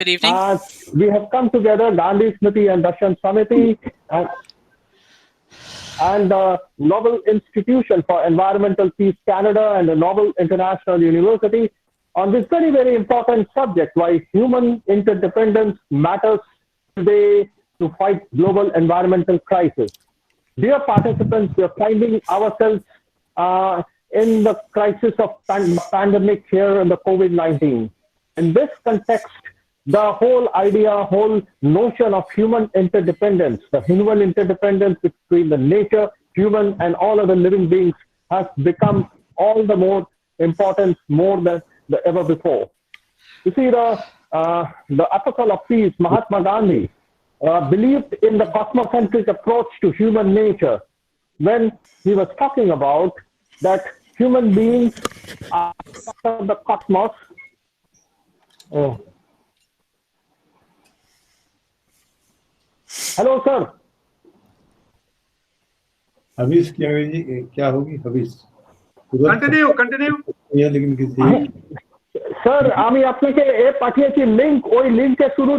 Good evening. We have come together, Gandhi Smriti and Darshan Samiti, and the Nobel Institution for Environmental Peace Canada and the Nobel International University on this very, very important subject, why human interdependence matters today to fight global environmental crisis. Dear participants, we are finding ourselves in the crisis of pandemic here in the COVID-19. In this context, the whole idea, whole notion of human interdependence, the human interdependence between the nature, human, and all other living beings has become all the more important, more than ever before. You see, the apostle of peace, Mahatma Gandhi, believed in the cosmocentric approach to human nature when he was talking about that human beings are part of the cosmos. Oh. Hello sir हबीस क्या होगी हबीस continue लेकिन किसी sir আমি আপনাকে পাঠিয়েছি link ওই লিংকে শুরু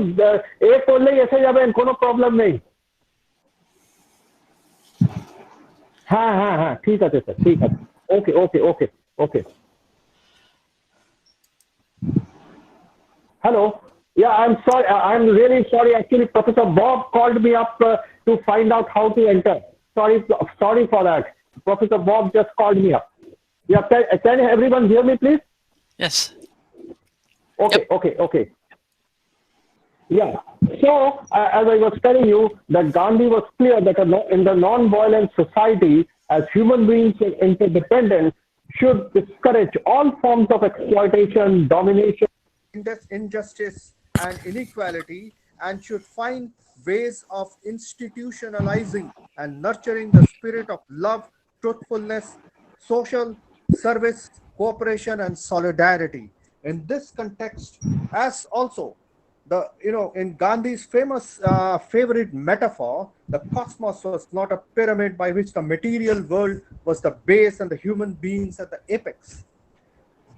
করলেই এসে যাবেন কোনো প্রবলেম নেই হ্যাঁ হ্যাঁ হ্যাঁ ঠিক আছে স্যার ঠিক আছে okay okay okay okay hello Yeah, I'm sorry. I'm really sorry. Actually, Professor Bob called me up to find out how to enter. Sorry for that. Professor Bob just called me up. Yeah, can everyone hear me, please? Yes. Okay, yep. Okay. Yeah. So, as I was telling you, that Gandhi was clear that in the non-violent society, as human beings interdependent, should discourage all forms of exploitation, domination, injustice, and inequality, and should find ways of institutionalizing and nurturing the spirit of love, truthfulness, social service, cooperation, and solidarity. In this context, as also in Gandhi's famous favorite metaphor, the cosmos was not a pyramid by which the material world was the base and the human beings at the apex,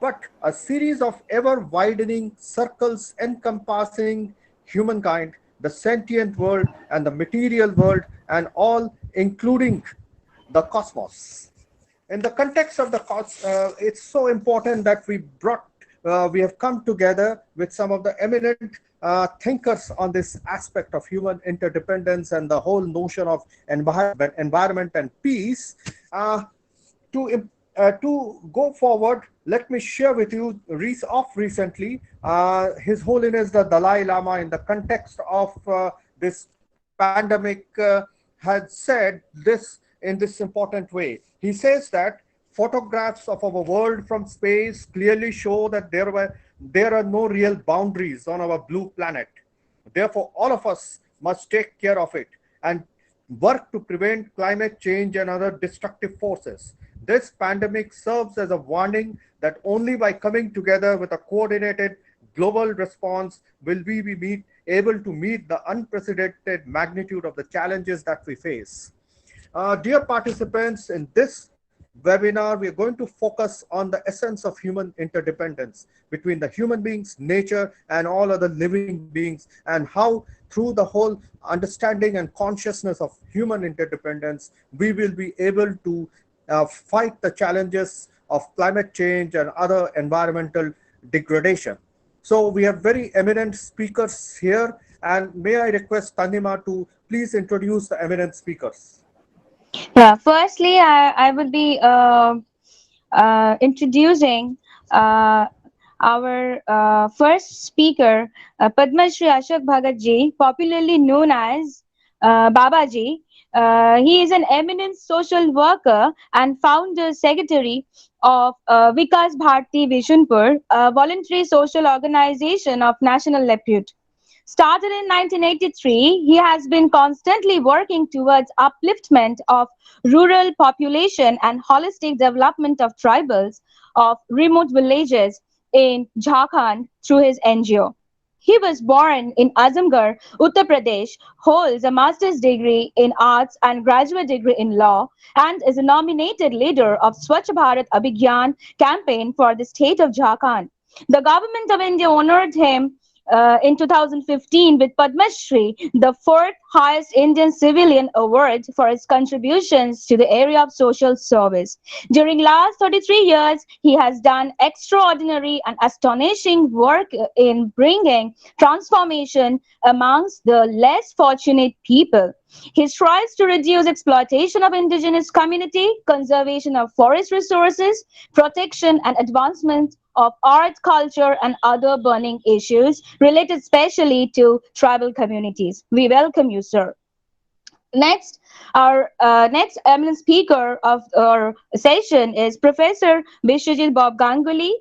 but a series of ever-widening circles encompassing humankind, the sentient world, and the material world, and all including the cosmos. In the context of the cosmos, it's so important that we have come together with some of the eminent thinkers on this aspect of human interdependence and the whole notion of environment and peace. To go forward, let me share with you recently His Holiness the Dalai Lama, in the context of this pandemic, had said this in this important way. He says that photographs of our world from space clearly show that there are no real boundaries on our blue planet. Therefore, all of us must take care of it and work to prevent climate change and other destructive forces. This pandemic serves as a warning that only by coming together with a coordinated global response will we be able to meet the unprecedented magnitude of the challenges that we face. Dear participants, in this webinar, we are going to focus on the essence of human interdependence between the human beings, nature, and all other living beings, and how through the whole understanding and consciousness of human interdependence, we will be able to fight the challenges of climate change and other environmental degradation. So we have very eminent speakers here, and may I request Tanima to please introduce the eminent speakers. Yeah, firstly, I would be introducing our first speaker, Padma Shri Ashok Bhagat ji, popularly known as Babaji. He is an eminent social worker and founder secretary of Vikas Bharti Vishunpur, a voluntary social organization of national repute. Started in 1983, he has been constantly working towards upliftment of rural population and holistic development of tribals of remote villages in Jharkhand through his NGO. He was born in Azamgarh, Uttar Pradesh, holds a master's degree in arts and graduate degree in law, and is a nominated leader of Swachh Bharat Abhiyan campaign for the state of Jharkhand. The government of India honored him in 2015 with Padma Shri, the fourth highest Indian civilian award for his contributions to the area of social service. During last 33 years, he has done extraordinary and astonishing work in bringing transformation amongst the less fortunate people. He strives to reduce exploitation of indigenous community, conservation of forest resources, protection and advancement of art, culture, and other burning issues related especially to tribal communities. We welcome you, sir. Next, our next eminent speaker of our session is Professor Bishwajit Bob Ganguly.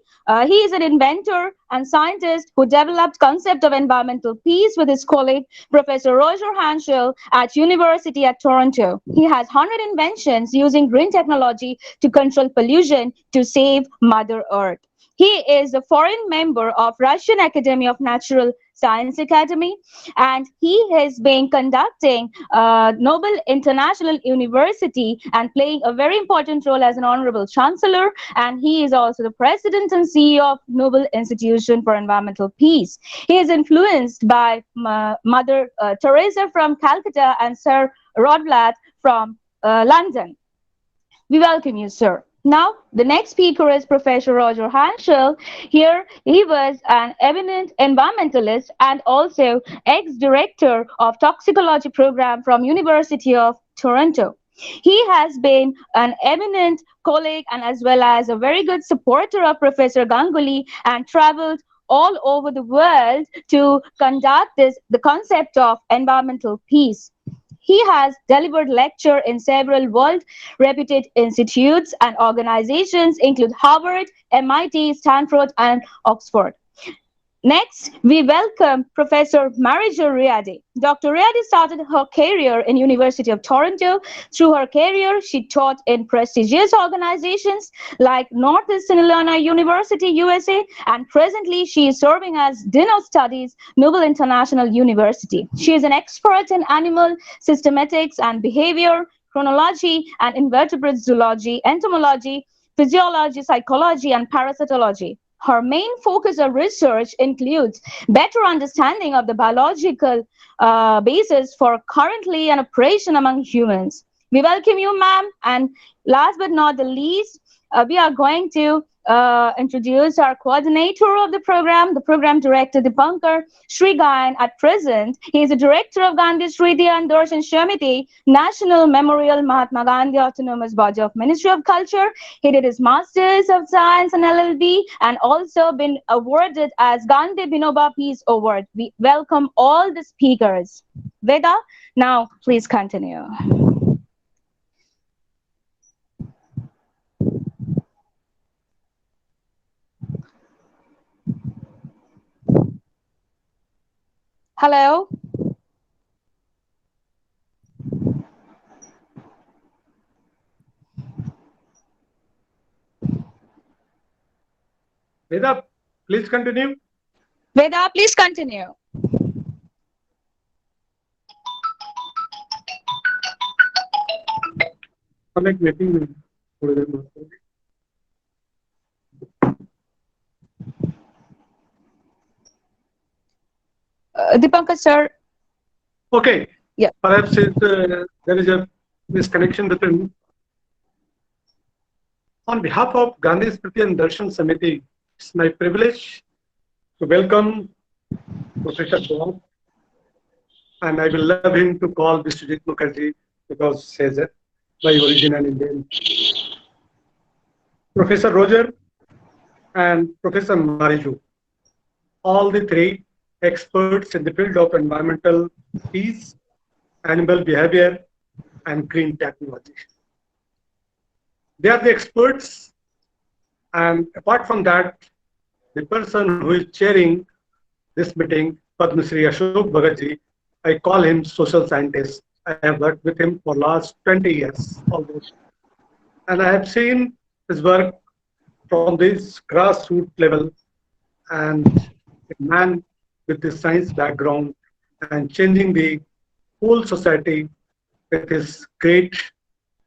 He is an inventor and scientist who developed concept of environmental peace with his colleague Professor Roger Hanschel at University at Toronto. He has 100 inventions using green technology to control pollution to save Mother Earth. He is a foreign member of Russian Academy of Natural Science Academy, and he has been conducting Nobel International University and playing a very important role as an honorable chancellor. And he is also the president and CEO of Nobel Institution for Environmental Peace. He is influenced by Mother Teresa from Calcutta and Sir Rodblat from London. We welcome you, sir. Now, the next speaker is Professor Roger Hanschel. Here, he was an eminent environmentalist and also ex-director of toxicology program from University of Toronto. He has been an eminent colleague and as well as a very good supporter of Professor Ganguly and traveled all over the world to conduct the concept of environmental peace. He has delivered lecture in several world-reputed institutes and organizations, include Harvard, MIT, Stanford, and Oxford. Next, we welcome Professor Marija Riadi. Dr. Riadi started her career in University of Toronto. Through her career, she taught in prestigious organizations like Northeastern Illinois University, USA, and presently she is serving as Dean of Studies, Nobel International University. She is an expert in animal systematics and behavior, chronology and invertebrate zoology, entomology, physiology, psychology, and parasitology. Her main focus of research includes better understanding of the biological basis for currently an operation among humans. We welcome you, ma'am. And last but not the least, we are going to introduce our coordinator of the program director Dipankar Srigayan at present. He is the director of Gandhi Smriti and Darshan Samiti, National Memorial Mahatma Gandhi Autonomous Body of Ministry of Culture. He did his Masters of Science and LLB and also been awarded as Gandhi Binoba Peace Award. We welcome all the speakers. Veda, now please continue. Hello. Veda, please continue. Veda, please continue. Connect meeting. Dipankar sir. Okay. Yeah. Perhaps there is a misconnection between. On behalf of Gandhi Smriti and Darshan Samiti, it's my privilege to welcome Professor Bob, and I will love him to call Vishwajit Mukherjee because he is by origin an Indian. Professor Roger and Professor Mariju, all the three experts in the field of environmental peace, animal behavior, and green technology. They are the experts, and apart from that, the person who is chairing this meeting, Padma Shri Ashok Bhagatji, I call him social scientist. I have worked with him for last 20 years almost. And I have seen his work from this grassroots level, and a man with this science background and changing the whole society with his great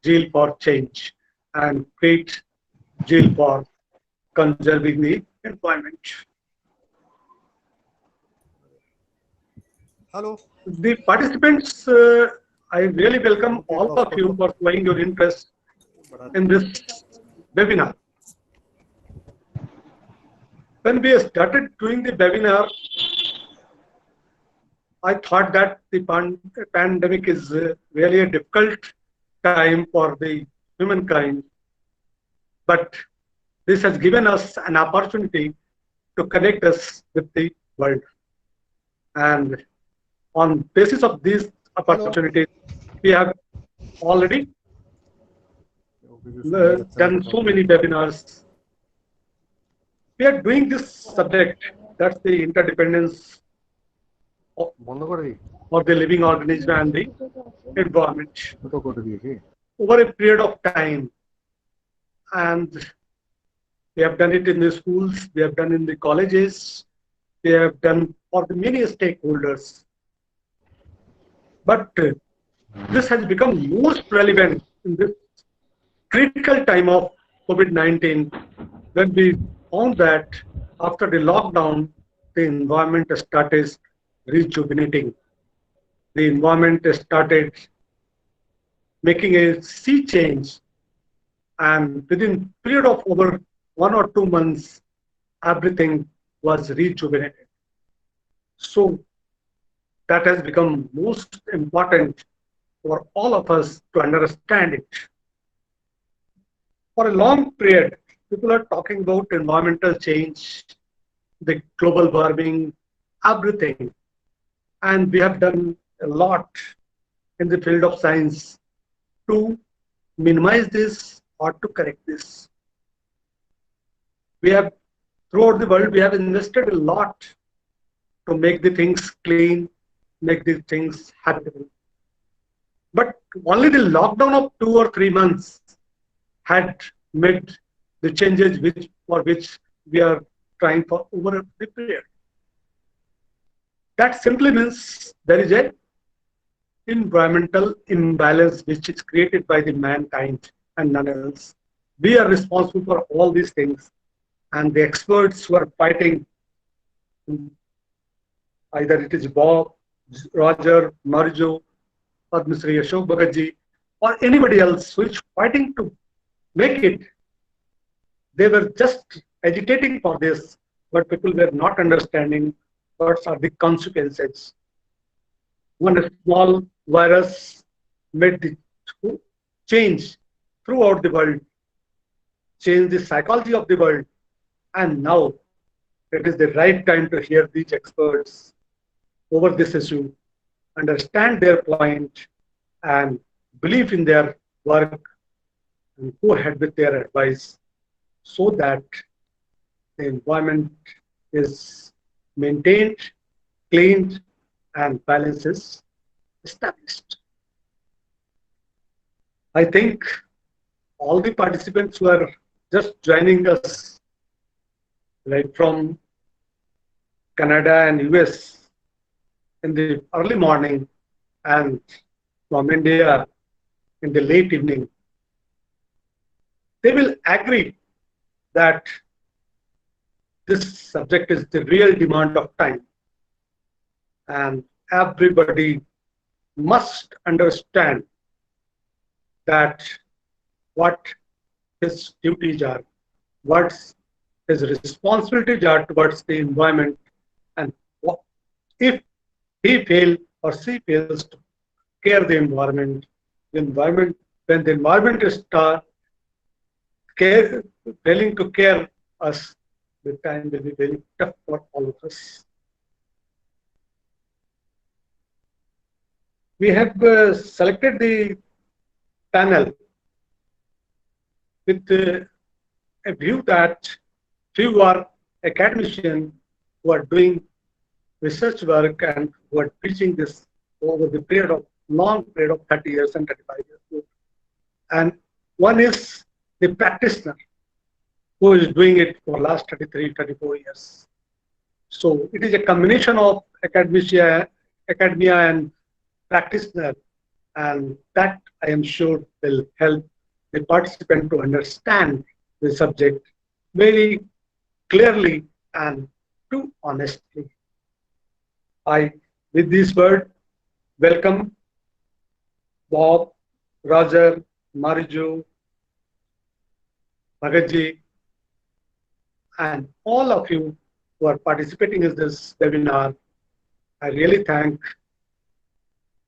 zeal for change and great zeal for conserving the environment. Hello. The participants, I really welcome all of you for showing your interest in this webinar. When we started doing the webinar, I thought that the pandemic is really a difficult time for the humankind, but this has given us an opportunity to connect us with the world. And on basis of these Hello. opportunities, we have already done so many webinars. We are doing this subject, that's the interdependence of the living organism and the environment over a period of time. And we have done it in the schools, we have done in the colleges, we have done for the many stakeholders. But this has become most relevant in this critical time of COVID-19, when we found that after the lockdown, the environment started rejuvenating. The environment started making a sea change, and within period of over 1 or 2 months, everything was rejuvenated. So that has become most important for all of us to understand it. For a long period, people are talking about environmental change, the global warming, everything. And we have done a lot in the field of science to minimize this or to correct this. We have, throughout the world, we have invested a lot to make the things clean, make the things habitable. But only the lockdown of 2 or 3 months had made the changes for which we are trying for over the period. That simply means there is a environmental imbalance which is created by the mankind and none else. We are responsible for all these things, and the experts who are fighting, either it is Bob, Roger, Marjo, Padma Shri Ashok Bhagatji, or anybody else who is fighting to make it, they were just agitating for this, but people were not understanding what are the consequences. One small virus made the change throughout the world, change the psychology of the world, and now it is the right time to hear these experts over this issue, understand their point, and believe in their work, and go ahead with their advice so that the environment is maintained, cleaned, and balance is established. I think all the participants who are just joining us, right from Canada and US in the early morning, and from India in the late evening, they will agree that this subject is the real demand of time, and everybody must understand that what his duties are, what his responsibilities are towards the environment, and if he fails or she fails to care the environment, when the environment is failing to care us, the time will be very tough for all of us. We have selected the panel with a view that few are academicians who are doing research work and who are teaching this over the long period of 30 years and 35 years. And one is the practitioner who is doing it for last 33, 34 years. So it is a combination of academia and practitioner, and that I am sure will help the participant to understand the subject very clearly and too honestly. I With this word, welcome Bob, Roger, Mariju, Bhagatji, and all of you who are participating in this webinar. I really thank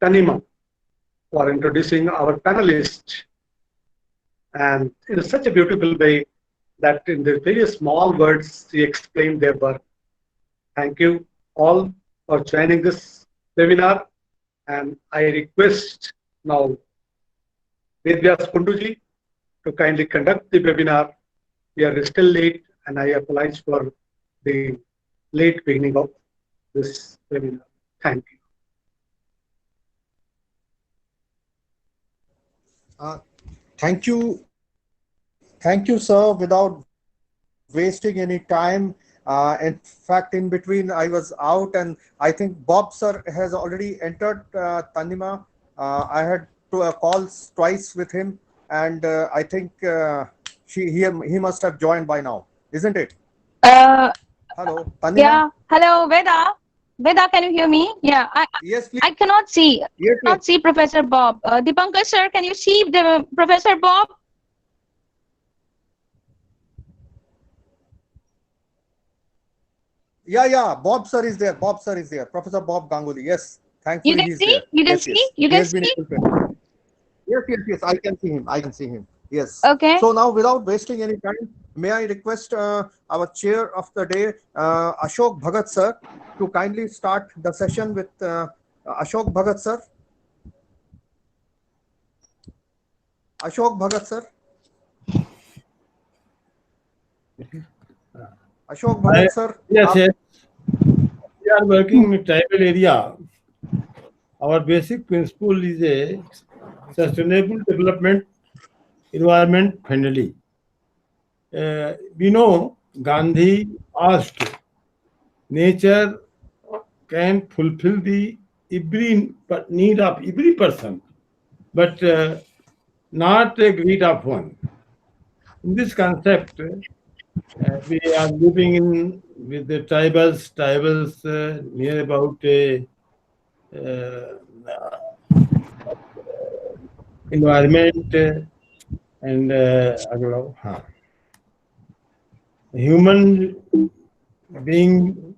Tanima for introducing our panelists and in such a beautiful way that in the very small words she explained their work. Thank you all for joining this webinar, and I request now Vedvyas Kunduji to kindly conduct the webinar. We are still late and I apologize for the late beginning of this webinar. Thank you. Thank you, sir. Without wasting any time, in fact, in between I was out, and I think Bob sir has already entered Tanima. I had two calls twice with him, and I think he must have joined by now, isn't it? Uh, Hello, Tanima. yeah. Hello, Veda. Veda, can you hear me? Yeah. Yes, please. I cannot see. Yes, yes. Cannot see Professor Bob. Dipankar sir, can you see the Professor Bob? Yeah. Bob sir is there. Bob sir is there. Professor Bob Ganguly. Yes. You Thankfully, can he's see? there. You can Yes, see? yes. You He can has been see? able to. Yes. I can see him. I can see him. Yes. Okay. So now, without wasting any time, may I request our chair of the day, Ashok Bhagat sir, to kindly start the session with Ashok Bhagat sir. Ashok Bhagat sir. Ashok I, Bhagat sir. yes. We are working in tribal area. Our basic principle is a sustainable development, environment friendly. We know Gandhi asked, nature can fulfill the every need of every person, but not a greed of one. In this concept, we are living in with the tribals near about uh, environment and I don't know, human being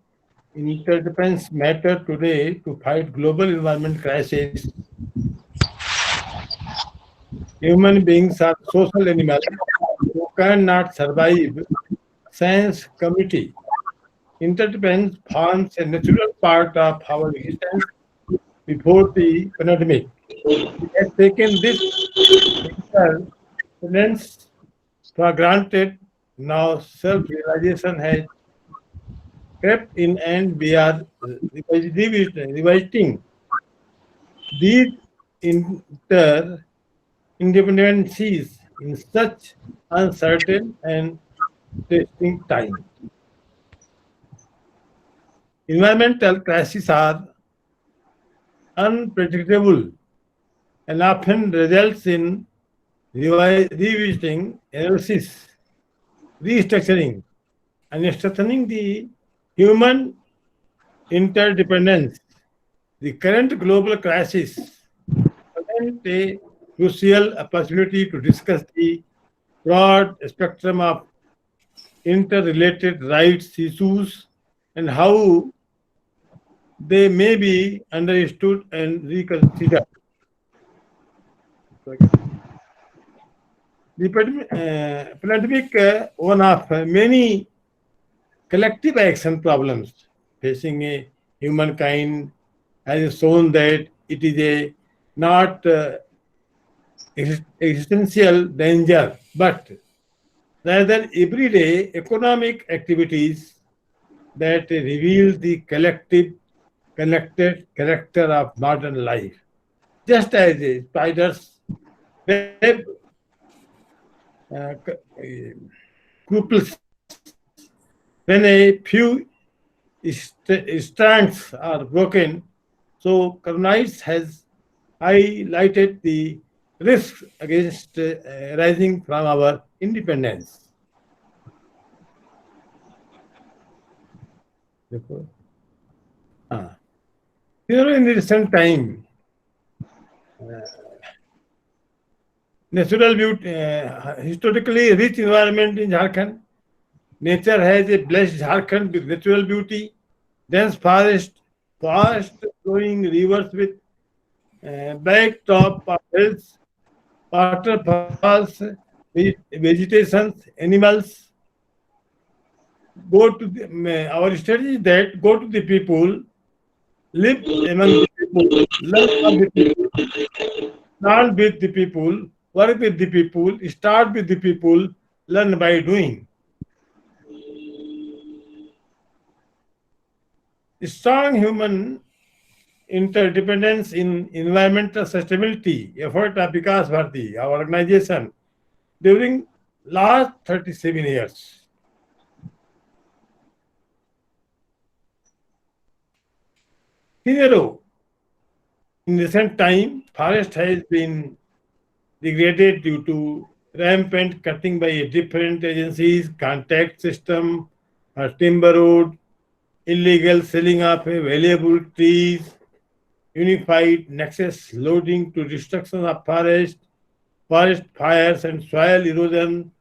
interdependence matter today to fight global environment crisis. Human beings are social animals who cannot survive science committee. Interdependence forms a natural part of our existence before the pandemic. We had taken this interdependence for granted. Now self-realization has crept in and we are revisiting these independencies in such uncertain and testing time. Environmental crises are unpredictable and often results in revisiting analysis, restructuring, and strengthening the human interdependence. The current global crisis presents a crucial opportunity to discuss the broad spectrum of interrelated rights issues and how they may be understood and reconsidered. The pandemic, one of many collective action problems facing a humankind, has shown that it is a not existential danger, but rather everyday economic activities that reveal the collective, connected character of modern life. Just as a spider's web cripples when a few strands are broken, so Colonialism has highlighted the risks against arising from our independence. देखो, हाँ, In recent time, natural beauty, historically rich environment in Jharkhand. Nature has a blessed Jharkhand with natural beauty, dense forest, fast flowing rivers with backdrop of hills, waterfalls, vegetations, animals. Go to our strategy is that go to the people, live among the people, learn from the people, plant with the people, work with the people, start with the people, learn by doing. Strong human interdependence in environmental sustainability effort of Vikas Bharati, our organization, during last 37 years. Scenario, in recent time, forest has been degraded due to rampant cutting by different agencies, contact system, timber road, illegal selling of valuable trees, unified nexus loading to destruction of forest fires and soil erosion.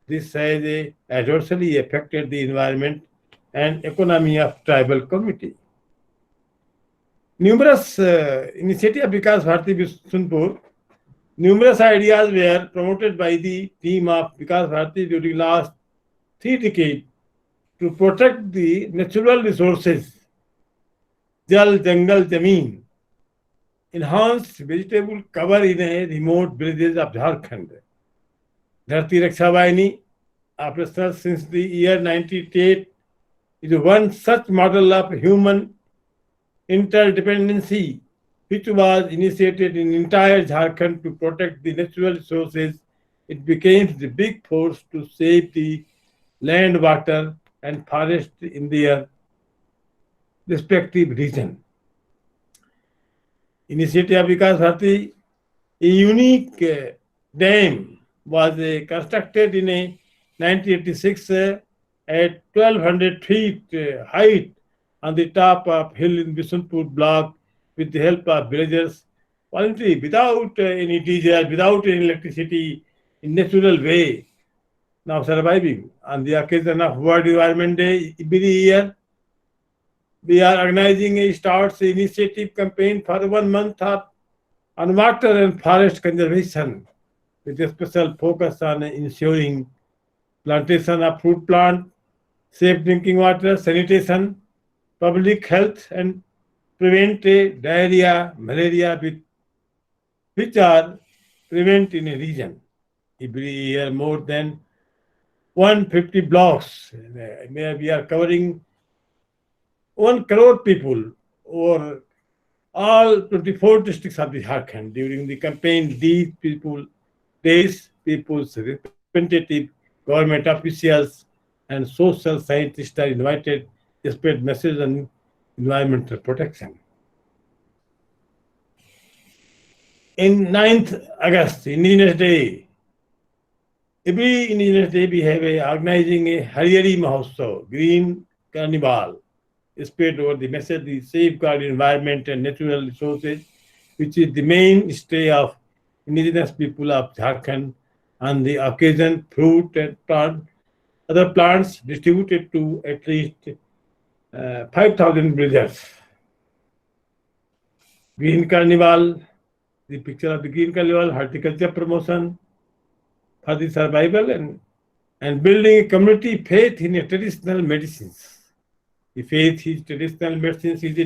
This has adversely affected the environment and economy of tribal community. Numerous initiatives Vikas Bharati Sunpur, numerous ideas were promoted by the team of Vikas Bharati during last 3 decades to protect the natural resources, jal, jangal, zameen, enhanced vegetable cover in a remote villages of Jharkhand. Dharti Raksha Vahini, operational since the year 1998, is one such model of human interdependency which was initiated in entire Jharkhand to protect the natural resources. It became the big force to save the land, water, and forest in their respective region. Initiative of Vikas Bharati, a unique dam was constructed in 1986 at 1200 feet height on the top of hill in Bisunpur block with the help of villagers, voluntarily, without any diesel, without any electricity, in natural way, now surviving. On the occasion of World Environment Day every year, we are organizing a Starts initiative campaign for 1 month on water and forest conservation, with a special focus on ensuring plantation of fruit plant, safe drinking water, sanitation, public health, and prevent diarrhea, malaria, which are prevent in a region. Every year, more than 150 blocks. We are covering 1 crore people over all 24 districts of the Jharkhand. During the campaign, these people's representative, government officials, and social scientists are invited to spread messages on environmental protection. In 9th August, Indigenous Day, every Indigenous Day we have organizing a Hariyari Mahotsav, Green Carnival, spread over the message the safeguard environment and natural resources, which is the mainstay of indigenous people of Jharkhand. On the occasion, fruit and other plants distributed to at least 5,000 villagers. Green Carnival, the picture of the Green Carnival, horticulture promotion for the survival and building a community faith in traditional medicines. The faith is traditional medicines is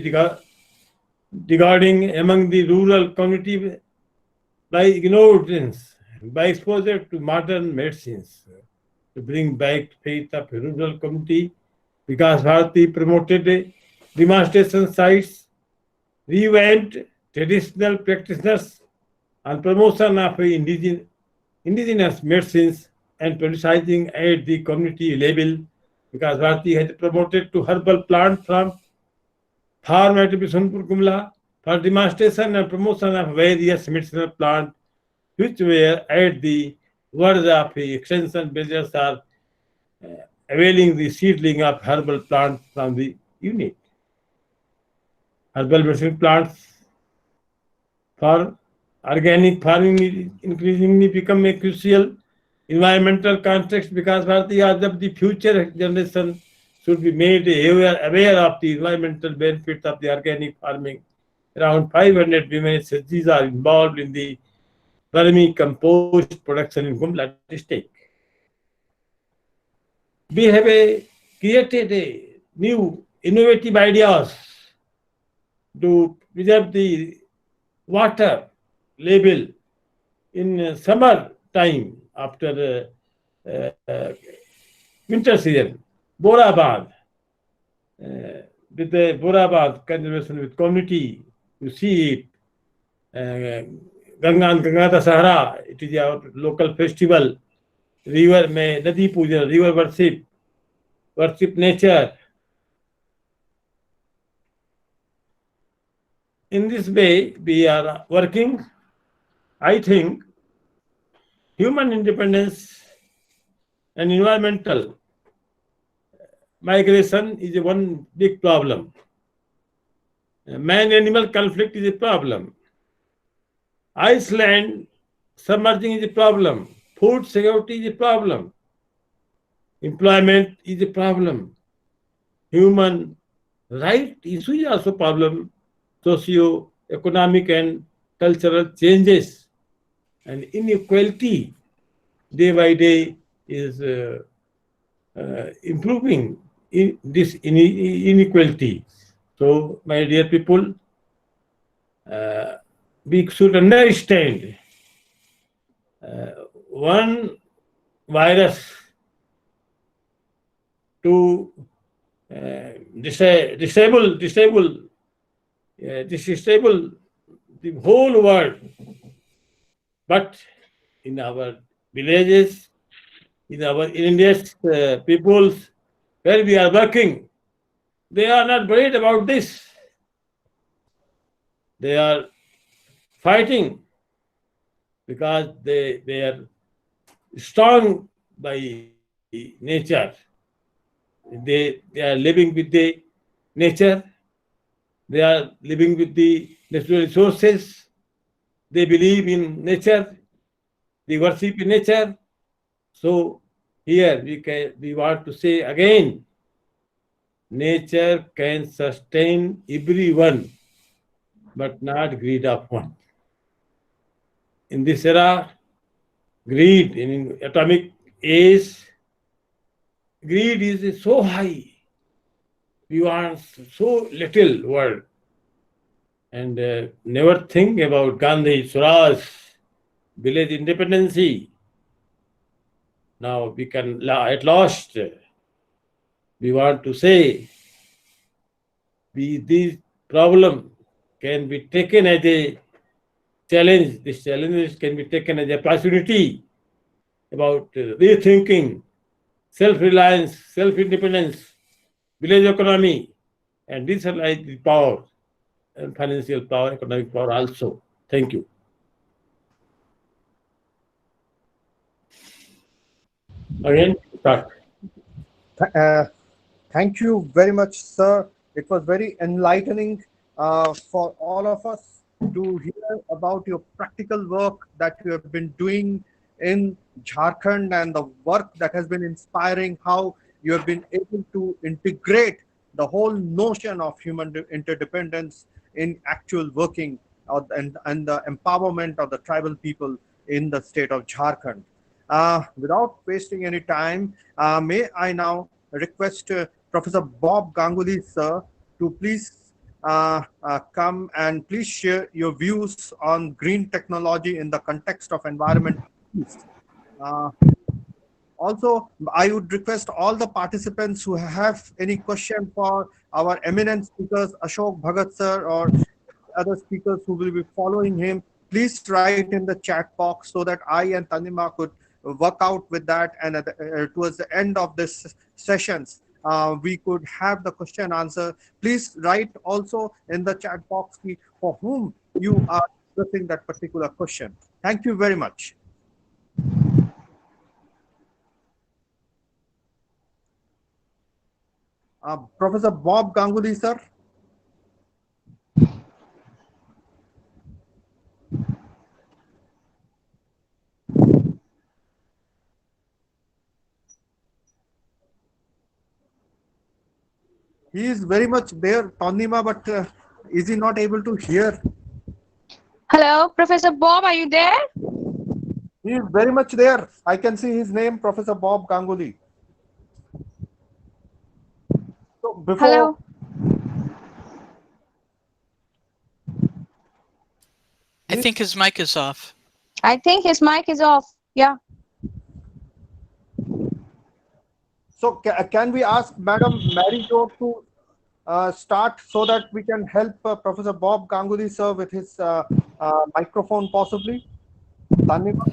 regarding among the rural community by ignorance, by exposure to modern medicines. To bring back faith of rural community, Vikas Bharati promoted demonstration sites, revamped traditional practitioners, and promotion of indigenous medicines and politicizing at the community level. Because Bharati has promoted to herbal plant from farm at Bisunpur Kumla for demonstration and promotion of various medicinal plants, which were at the verge of extension. Villagers are uh, availing the seedling of herbal plants from the unit. Herbal medicine plants for organic farming is increasingly become a crucial environmental context because the future generation should be made aware of the environmental benefits of the organic farming. Around 500 women SSGs are involved in the vermicompost production in Gumla district. We have created a new innovative ideas to preserve the water level in summer time after winter season. Borabad, with the Borabad conservation with community, you see it. Ganga and Ganga Sahara, it is our local festival. River में नदी पूजन, river worship nature. In this way, we are working. I think human independence and environmental migration is one big problem. Man-animal conflict is a problem. Iceland submerging is a problem. Food security is a problem. Employment is a problem. Human right issue is also problem. Socio-economic and cultural changes and inequality day by day is improving this inequality. So, my dear people, we should understand one virus to disable the whole world. But in our villages, in our India's peoples, where we are working, they are not worried about this. They are fighting because they are strong by nature. They are living with the nature. They are living with the natural resources. They believe in nature. They worship in nature. So here we want to say again, nature can sustain everyone, but not greed of one. In this era, greed in atomic age, greed is so high. We want so little world. And never think about Gandhi, Swaraj, village independency. Now we can, at last, we want to say, this problem can be taken as a challenge. This challenge can be taken as a opportunity about rethinking, self-reliance, self-independence, village economy, and decentralized the power and financial power, economic power also. Thank you. Again, start. Thank you very much, sir. It was very enlightening for all of us to hear about your practical work that you have been doing in Jharkhand and the work that has been inspiring, how you have been able to integrate the whole notion of human interdependence in actual working and the empowerment of the tribal people in the state of Jharkhand. Without wasting any time, may I now request Professor Bob Ganguly, sir, to please come and please share your views on green technology in the context of environment. Uh, Also, I would request all the participants who have any question for our eminent speakers, Ashok Bhagat sir, or other speakers who will be following him, please write in the chat box so that I and Tanima could work out with that. And towards the end of this sessions, we could have the question answer. Please write also in the chat box for whom you are discussing that particular question. Thank you very much. Professor Bob Ganguly, sir. He is very much there, Tandima, but is he not able to hear? Hello, Professor Bob, are you there? He is very much there. I can see his name, Professor Bob Ganguly. So before Hello. I think his mic is off. I think his mic is off. Yeah. So can we ask Madam Mary Jo to start so that we can help Professor Bob Ganguly, sir, with his microphone possibly? Tandima?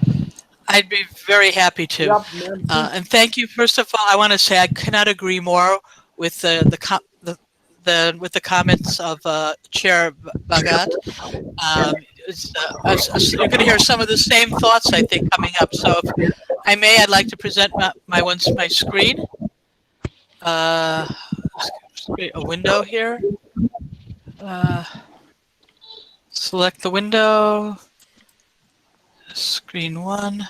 I'd be very happy to. Yeah, ma'am, please. And thank you. First of all, I want to say I cannot agree more with with the comments of Chair Bhagat. You're going to hear some of the same thoughts, I think, coming up. So if I may, I'd like to present my screen. A window here. Select the window. Screen 1.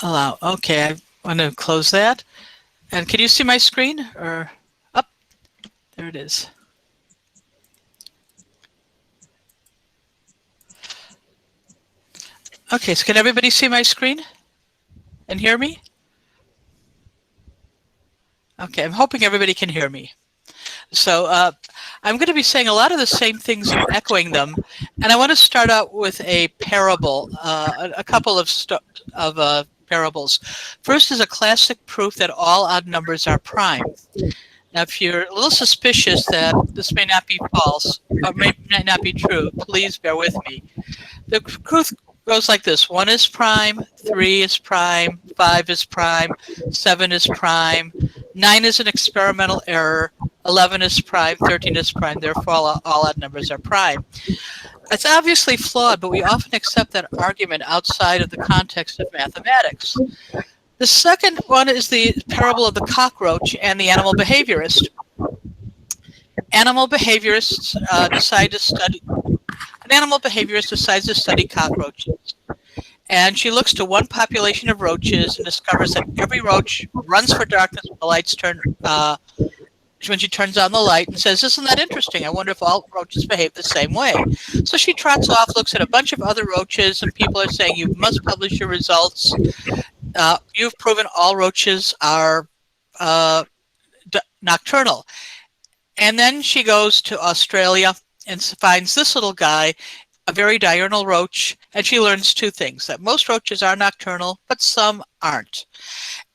Allow. Okay, I want to close that. And can you see my screen? Or up? There it is. Okay, so can everybody see my screen and hear me? Okay, I'm hoping everybody can hear me. So I'm going to be saying a lot of the same things and echoing them. And I want to start out with a parable, a couple of parables. First is a classic proof that all odd numbers are prime. Now, if you're a little suspicious that this may not be false or may not be true, please bear with me. The truth goes like this. 1 is prime, 3 is prime, 5 is prime, 7 is prime, 9 is an experimental error, 11 is prime, 13 is prime, therefore all odd numbers are prime. It's obviously flawed, but we often accept that argument outside of the context of mathematics. The second one is the parable of the cockroach and the animal behaviorist. Animal behaviorists an animal behaviorist decides to study cockroaches. And she looks to one population of roaches and discovers that every roach runs for darkness when the lights turn, when she turns on the light, and says, "Isn't that interesting? I wonder if all roaches behave the same way." So she trots off, looks at a bunch of other roaches, and people are saying, "You must publish your results. You've proven all roaches are nocturnal." And then she goes to Australia and finds this little guy, a very diurnal roach, and she learns two things: that most roaches are nocturnal, but some aren't.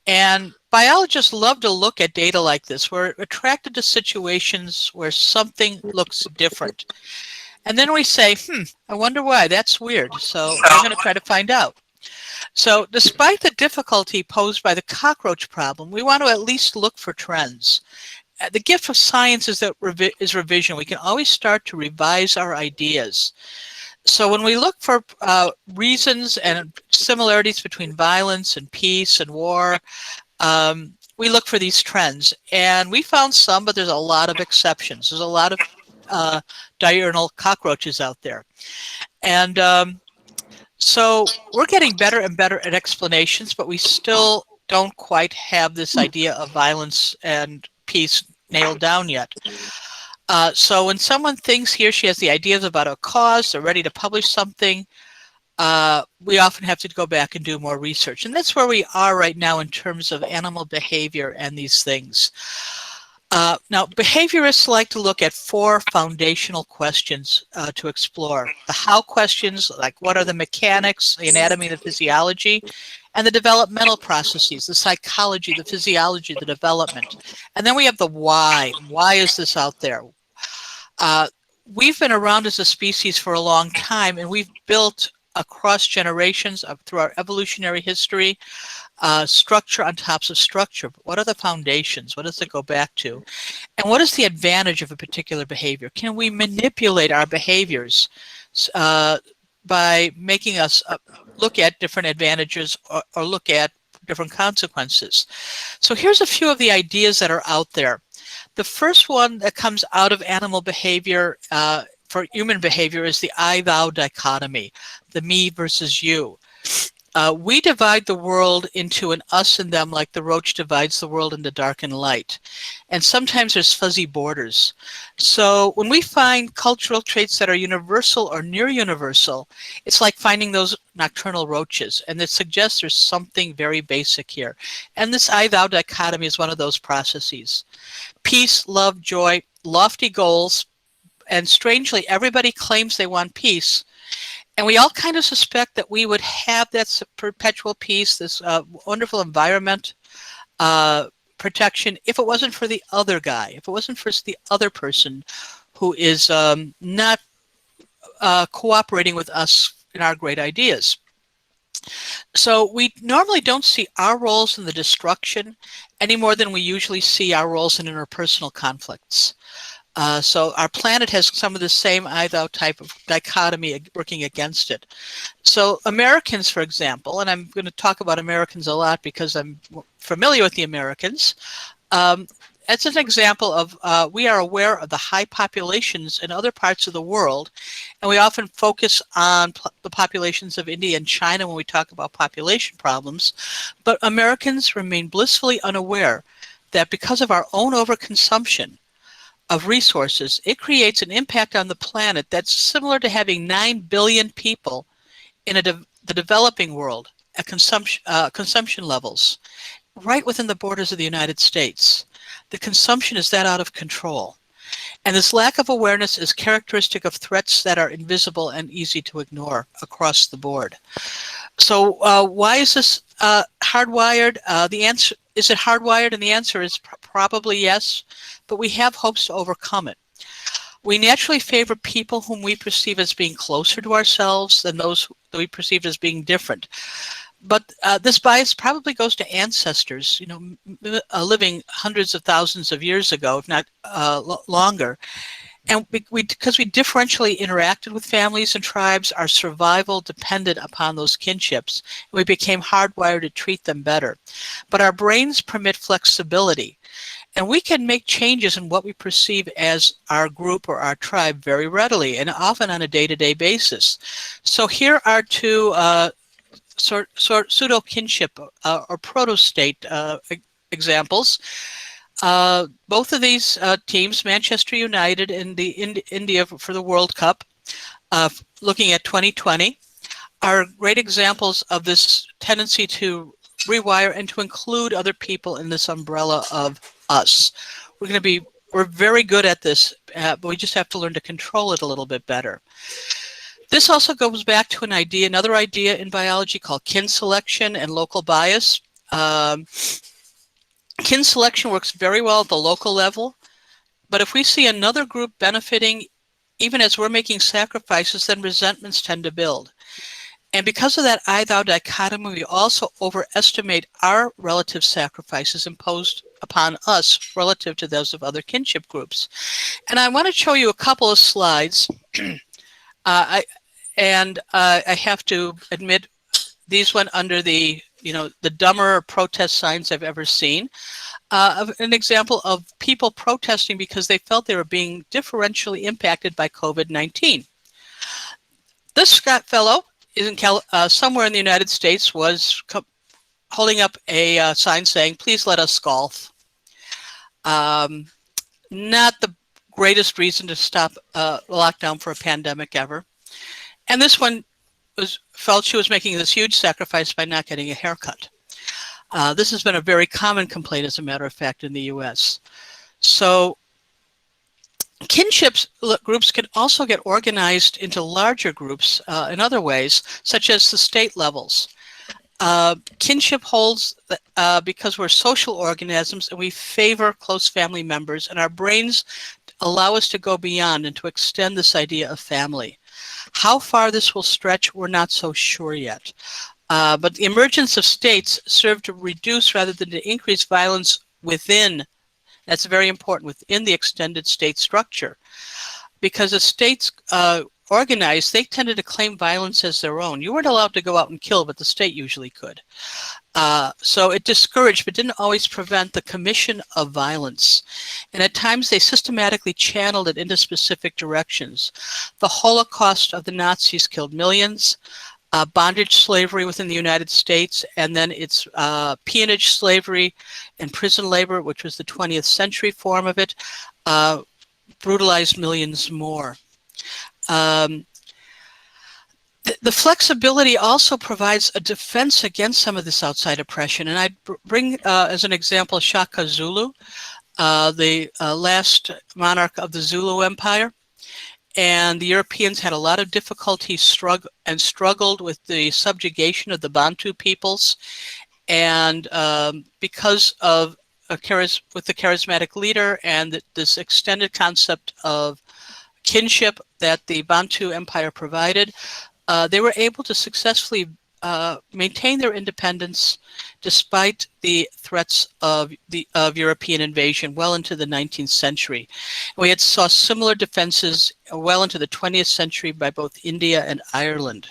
And biologists love to look at data like this. We're attracted to situations where something looks different. And then we say, I wonder why. That's weird. So I'm going to try to find out. So despite the difficulty posed by the cockroach problem, we want to at least look for trends. The gift of science is that is revision. We can always start to revise our ideas. So when we look for reasons and similarities between violence and peace and war, we look for these trends. And we found some, but there's a lot of exceptions. There's a lot of diurnal cockroaches out there. And so we're getting better and better at explanations, but we still don't quite have this idea of violence and peace nailed down yet. So when someone thinks he or she has the ideas about a cause, they're ready to publish something, we often have to go back and do more research. And that's where we are right now in terms of animal behavior and these things. Now, behaviorists like to look at 4 foundational questions to explore. The how questions, like what are the mechanics, the anatomy, the physiology, and the developmental processes, the psychology, the physiology, the development. And then we have the why. Why is this out there? We've been around as a species for a long time, and we've built across generations through our evolutionary history, structure on top of structure. What are the foundations? What does it go back to? And what is the advantage of a particular behavior? Can we manipulate our behaviors by making us look at different advantages or look at different consequences? So here's a few of the ideas that are out there. The first one that comes out of animal behavior for human behavior is the I-thou dichotomy, the me versus you. We divide the world into an us and them like the roach divides the world into dark and light. And sometimes there's fuzzy borders. So when we find cultural traits that are universal or near universal, it's like finding those nocturnal roaches. And it suggests there's something very basic here. And this I-thou dichotomy is one of those processes. Peace, love, joy, lofty goals, and strangely, everybody claims they want peace. And we all kind of suspect that we would have that perpetual peace, this wonderful environment protection, if it wasn't for the other guy, if it wasn't for the other person who is not cooperating with us in our great ideas. So we normally don't see our roles in the destruction any more than we usually see our roles in interpersonal conflicts. So our planet has some of the same I-thou type of dichotomy working against it. So Americans, for example, and I'm going to talk about Americans a lot because I'm familiar with the Americans. As an example of, we are aware of the high populations in other parts of the world, and we often focus on the populations of India and China when we talk about population problems. But Americans remain blissfully unaware that because of our own overconsumption of resources, it creates an impact on the planet that's similar to having 9 billion people in the developing world at consumption levels, right within the borders of the United States. The consumption is that out of control. And this lack of awareness is characteristic of threats that are invisible and easy to ignore across the board. So why is this hardwired? The answer, is it hardwired? And the answer is probably yes, but we have hopes to overcome it. We naturally favor people whom we perceive as being closer to ourselves than those that we perceive as being different. But this bias probably goes to ancestors, you know, living hundreds of thousands of years ago, if not longer. And because we differentially interacted with families and tribes, our survival depended upon those kinships. And we became hardwired to treat them better. But our brains permit flexibility. And we can make changes in what we perceive as our group or our tribe very readily, and often on a day-to-day basis. So here are two pseudo-kinship or proto-state examples. Both of these teams, Manchester United and the India for the World Cup, looking at 2020, are great examples of this tendency to rewire and to include other people in this umbrella of us. We're very good at this, but we just have to learn to control it a little bit better. This also goes back to another idea in biology called kin selection and local bias. Kin selection works very well at the local level, but if we see another group benefiting, even as we're making sacrifices, then resentments tend to build. And because of that I-thou dichotomy, we also overestimate our relative sacrifices imposed upon us relative to those of other kinship groups. And I want to show you a couple of slides. I have to admit, these went under the dumber protest signs I've ever seen. An example of people protesting because they felt they were being differentially impacted by COVID-19. This fellow is somewhere in the United States, was holding up a sign saying, "Please let us golf." Not the greatest reason to stop lockdown for a pandemic ever. And this one felt she was making this huge sacrifice by not getting a haircut. This has been a very common complaint, as a matter of fact, in the US. So kinship groups can also get organized into larger groups in other ways, such as the state levels. Kinship holds because we're social organisms and we favor close family members, and our brains allow us to go beyond and to extend this idea of family. How far this will stretch, we're not so sure yet. But the emergence of states serve to reduce rather than to increase violence within. That's very important, within the extended state structure. Because as states organized, they tended to claim violence as their own. You weren't allowed to go out and kill, but the state usually could. So it discouraged, but didn't always prevent the commission of violence. And at times they systematically channeled it into specific directions. The Holocaust of the Nazis killed millions. bondage slavery within the United States, and then it's peonage slavery and prison labor, which was the 20th century form of it, brutalized millions more. The flexibility also provides a defense against some of this outside oppression. And I'd bring as an example Shaka Zulu, the last monarch of the Zulu Empire. And the Europeans had a lot of difficulty struggled with the subjugation of the Bantu peoples. And because of with the charismatic leader and this extended concept of kinship that the Bantu Empire provided, they were able to successfully maintain their independence despite the threats of European invasion well into the 19th century. We saw similar defenses well into the 20th century by both India and Ireland.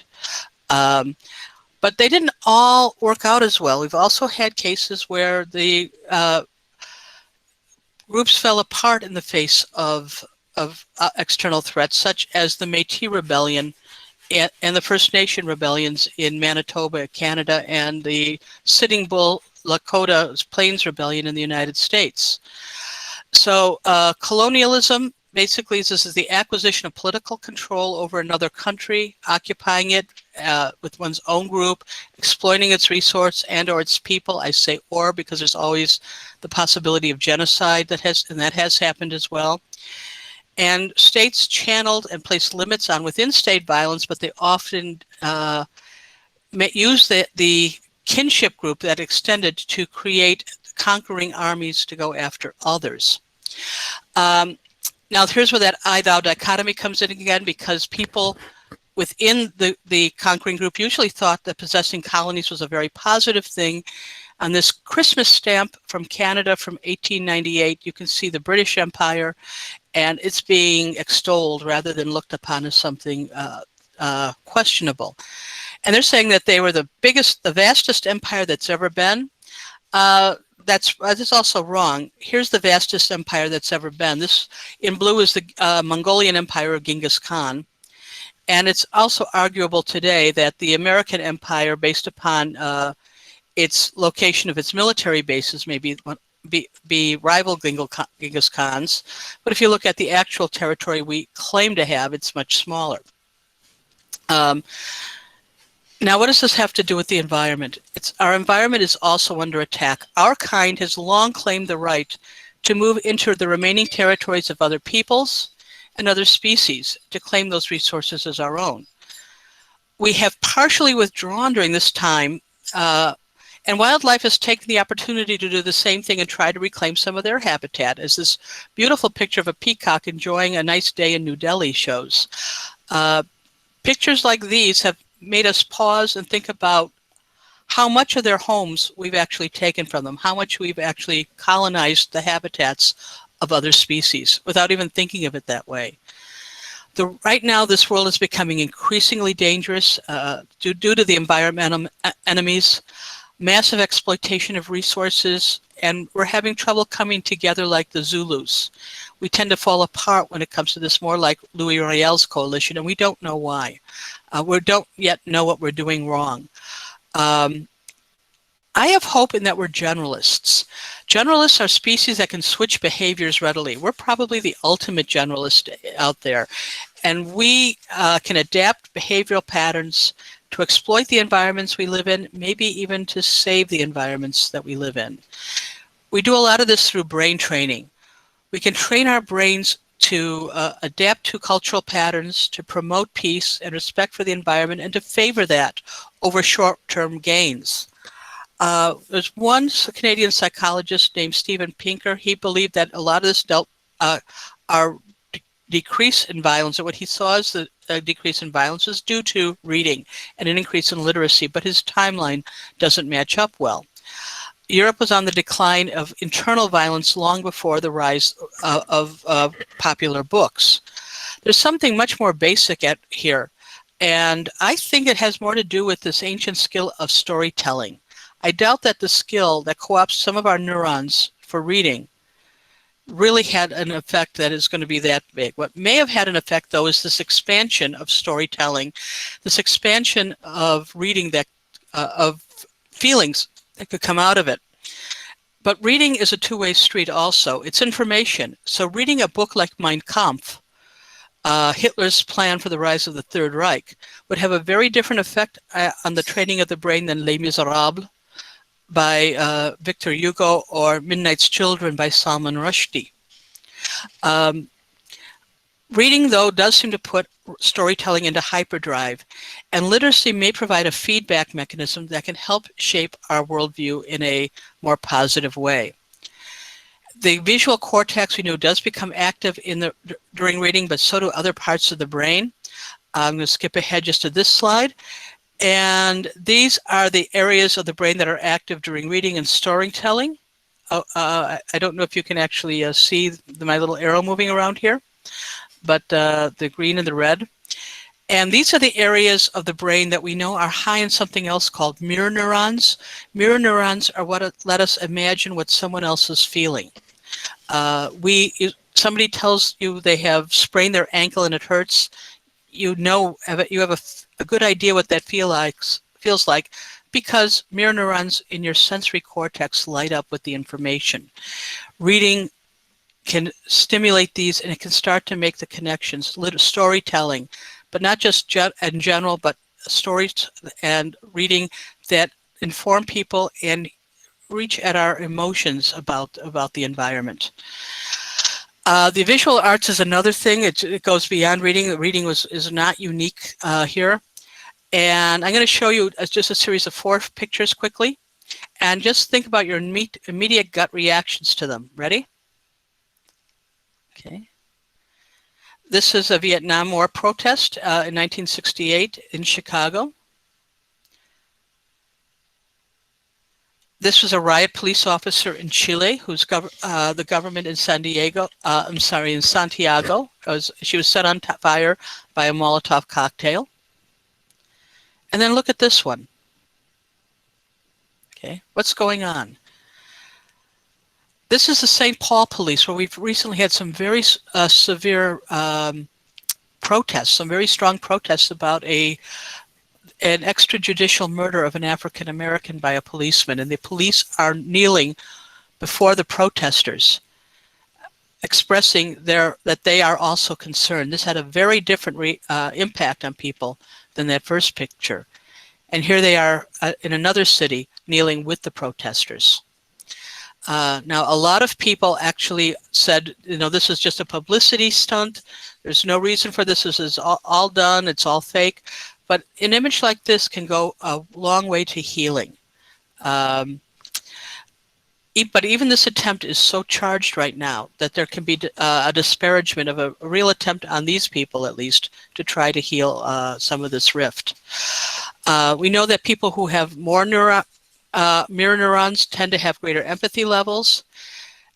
But they didn't all work out as well. We've also had cases where the groups fell apart in the face of external threats, such as the Métis Rebellion and the First Nation rebellions in Manitoba, Canada, and the Sitting Bull Lakota Plains Rebellion in the United States. So colonialism basically this is the acquisition of political control over another country, occupying it with one's own group, exploiting its resource and or its people. I say or because there's always the possibility of genocide that has happened as well. And states channeled and placed limits on within-state violence, but they often use the kinship group that extended to create conquering armies to go after others. Now, here's where that I-thou dichotomy comes in again, because people within the conquering group usually thought that possessing colonies was a very positive thing. On this Christmas stamp from Canada from 1898, you can see the British Empire, and it's being extolled rather than looked upon as something questionable. And they're saying that they were the vastest empire that's ever been. That's also wrong. Here's the vastest empire that's ever been. This in blue is the Mongolian Empire of Genghis Khan. And it's also arguable today that the American empire, based upon its location of its military bases, may be rival Genghis Khan's. But if you look at the actual territory we claim to have, it's much smaller. Now, what does this have to do with the environment? Our environment is also under attack. Our kind has long claimed the right to move into the remaining territories of other peoples and other species to claim those resources as our own. We have partially withdrawn during this time, and wildlife has taken the opportunity to do the same thing and try to reclaim some of their habitat, as this beautiful picture of a peacock enjoying a nice day in New Delhi shows. Pictures like these have made us pause and think about how much of their homes we've actually taken from them, how much we've actually colonized the habitats of other species without even thinking of it that way. Right now, this world is becoming increasingly dangerous due to the environmental enemies, massive exploitation of resources, and we're having trouble coming together like the Zulus. We tend to fall apart when it comes to this, more like Louis Riel's coalition, and we don't know why. We don't yet know what we're doing wrong. I have hope in that we're generalists. Generalists are species that can switch behaviors readily. We're probably the ultimate generalist out there. And we can adapt behavioral patterns to exploit the environments we live in, maybe even to save the environments that we live in. We do a lot of this through brain training. We can train our brains to adapt to cultural patterns, to promote peace and respect for the environment, and to favor that over short-term gains. There's one Canadian psychologist named Steven Pinker. He believed that a lot of this our decrease in violence, or what he saw as the decrease in violence, is due to reading and an increase in literacy, but his timeline doesn't match up well. Europe was on the decline of internal violence long before the rise of popular books. There's something much more basic here, and I think it has more to do with this ancient skill of storytelling. I doubt that the skill that co-opts some of our neurons for reading really had an effect that is going to be that big. What may have had an effect, though, is this expansion of storytelling, this expansion of reading that of feelings that could come out of it. But reading is a two-way street also. It's information. So reading a book like Mein Kampf, Hitler's Plan for the Rise of the Third Reich, would have a very different effect on the training of the brain than Les Miserables by Victor Hugo or Midnight's Children by Salman Rushdie. Reading, though, does seem to put storytelling into hyperdrive, and literacy may provide a feedback mechanism that can help shape our worldview in a more positive way. The visual cortex, we know, does become active during reading, but so do other parts of the brain. I'm going to skip ahead just to this slide. And these are the areas of the brain that are active during reading and storytelling. I don't know if you can actually see my little arrow moving around here, but the green and the red. And these are the areas of the brain that we know are high in something else called mirror neurons. Mirror neurons are what let us imagine what someone else is feeling. Somebody tells you they have sprained their ankle and it hurts. You have a good idea what that feels like because mirror neurons in your sensory cortex light up with the information. Reading can stimulate these, and it can start to make the connections, storytelling, but not just in general, but stories and reading that inform people and reach at our emotions about the environment. The visual arts is another thing. It goes beyond reading. Reading is not unique here. And I'm going to show you just a series of 4 pictures quickly, and just think about your immediate gut reactions to them. Ready? Okay. This is a Vietnam War protest in 1968 in Chicago. This was a riot police officer in Chile who's the government in Santiago. She was set on fire by a Molotov cocktail. And then look at this one. Okay, what's going on? This is the St. Paul police, where we've recently had some very severe protests, some very strong protests about an extrajudicial murder of an African American by a policeman, and the police are kneeling before the protesters, expressing that they are also concerned. This had a very different impact on people than that first picture. And here they are in another city kneeling with the protesters. Now, a lot of people actually said, this is just a publicity stunt. There's no reason for this. This is all done. It's all fake. But an image like this can go a long way to healing. But even this attempt is so charged right now that there can be a disparagement of a real attempt on these people, at least, to try to heal some of this rift. We know that people who have more mirror neurons tend to have greater empathy levels.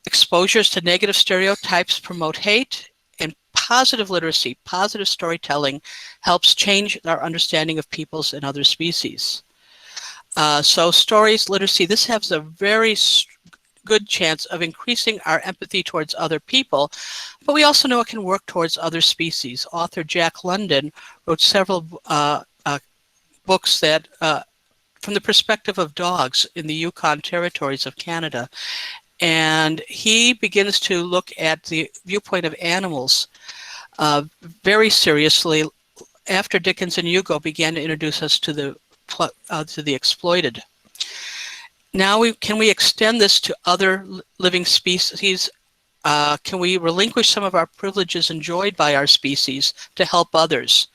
Exposures to negative stereotypes promote hate, and positive literacy, positive storytelling helps change our understanding of peoples and other species. So stories, literacy, this has a very good chance of increasing our empathy towards other people, but we also know it can work towards other species. Author Jack London wrote several books that from the perspective of dogs in the Yukon territories of Canada. And he begins to look at the viewpoint of animals very seriously after Dickens and Hugo began to introduce us to the exploited. Now, can we extend this to other living species? Can we relinquish some of our privileges enjoyed by our species to help others?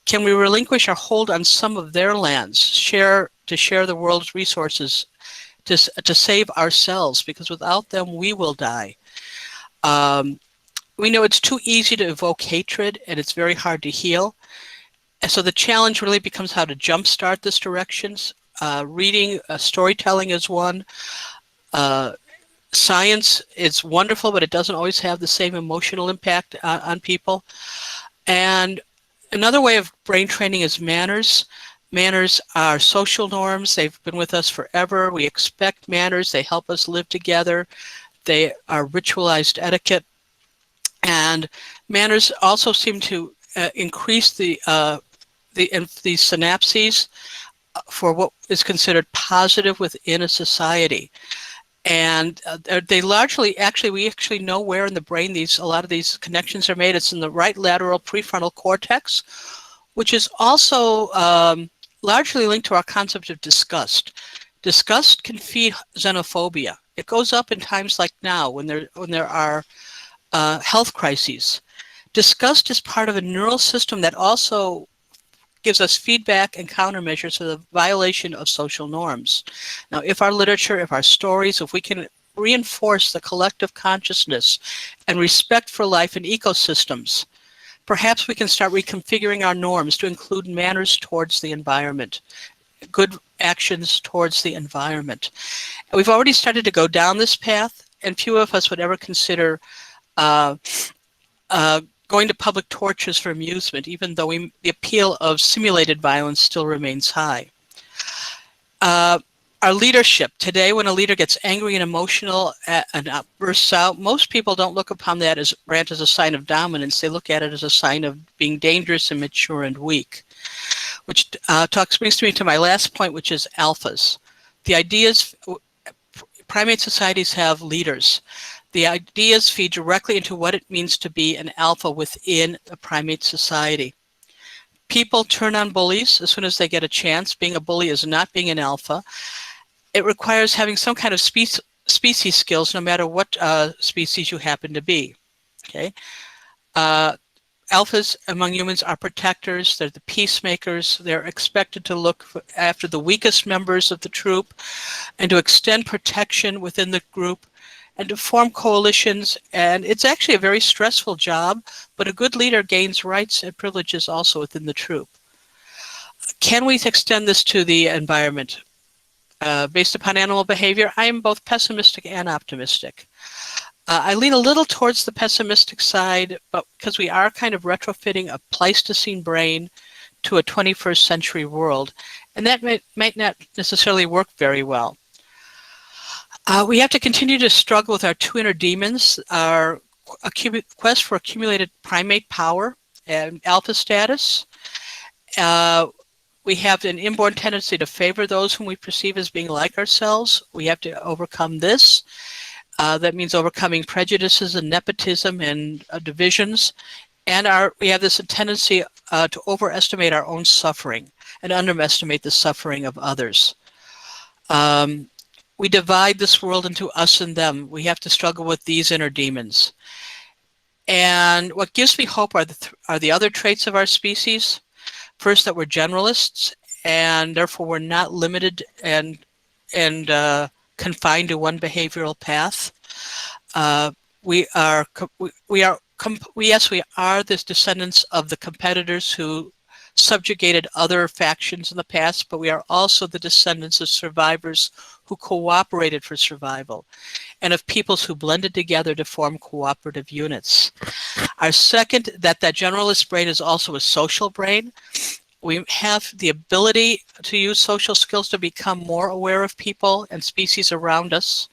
Can we relinquish our hold on some of their lands, to share the world's resources, to save ourselves, because without them we will die. We know it's too easy to evoke hatred, and it's very hard to heal. And so the challenge really becomes how to jumpstart this direction. Reading, storytelling is one. Science is wonderful, but it doesn't always have the same emotional impact on people. And another way of brain training is manners. Manners are social norms. They've been with us forever. We expect manners. They help us live together. They are ritualized etiquette, and manners also seem to increase the synapses for what is considered positive within a society. And they largely, we actually know where in the brain a lot of these connections are made. It's in the right lateral prefrontal cortex, which is also largely linked to our concept of disgust. Disgust can feed xenophobia. It goes up in times like now when there are health crises. Disgust is part of a neural system that also gives us feedback and countermeasures to the violation of social norms. Now, if our literature, if our stories, if we can reinforce the collective consciousness and respect for life and ecosystems, perhaps we can start reconfiguring our norms to include manners towards the environment, good actions towards the environment. And we've already started to go down this path, and few of us would ever consider going to public torches for amusement, even though the appeal of simulated violence still remains high. Our leadership today, when a leader gets angry and emotional and bursts out, most people don't look upon that as a sign of dominance. They look at it as a sign of being dangerous, immature, and weak. Which brings me to my last point, which is alphas. The ideas, primate societies have leaders. The ideas feed directly into what it means to be an alpha within a primate society. People turn on bullies as soon as they get a chance. Being a bully is not being an alpha. It requires having some kind of species skills, no matter what species you happen to be. Okay. Alphas among humans are protectors. They're the peacemakers. They're expected to look after the weakest members of the troop and to extend protection within the group and to form coalitions. And it's actually a very stressful job, but a good leader gains rights and privileges also within the troop. Can we extend this to the environment? Based upon animal behavior, I am both pessimistic and optimistic. I lean a little towards the pessimistic side, but because we are kind of retrofitting a Pleistocene brain to a 21st century world, and that might not necessarily work very well. We have to continue to struggle with our two inner demons, our quest for accumulated primate power and alpha status. We have an inborn tendency to favor those whom we perceive as being like ourselves. We have to overcome this. That means overcoming prejudices and nepotism and divisions. And we have this tendency to overestimate our own suffering and underestimate the suffering of others. We divide this world into us and them. We have to struggle with these inner demons. And what gives me hope are the other traits of our species. First, that we're generalists, and therefore we're not limited and confined to one behavioral path. We are the descendants of the competitors who subjugated other factions in the past, but we are also the descendants of survivors who cooperated for survival, and of peoples who blended together to form cooperative units. Our second, that generalist brain is also a social brain. We have the ability to use social skills to become more aware of people and species around us.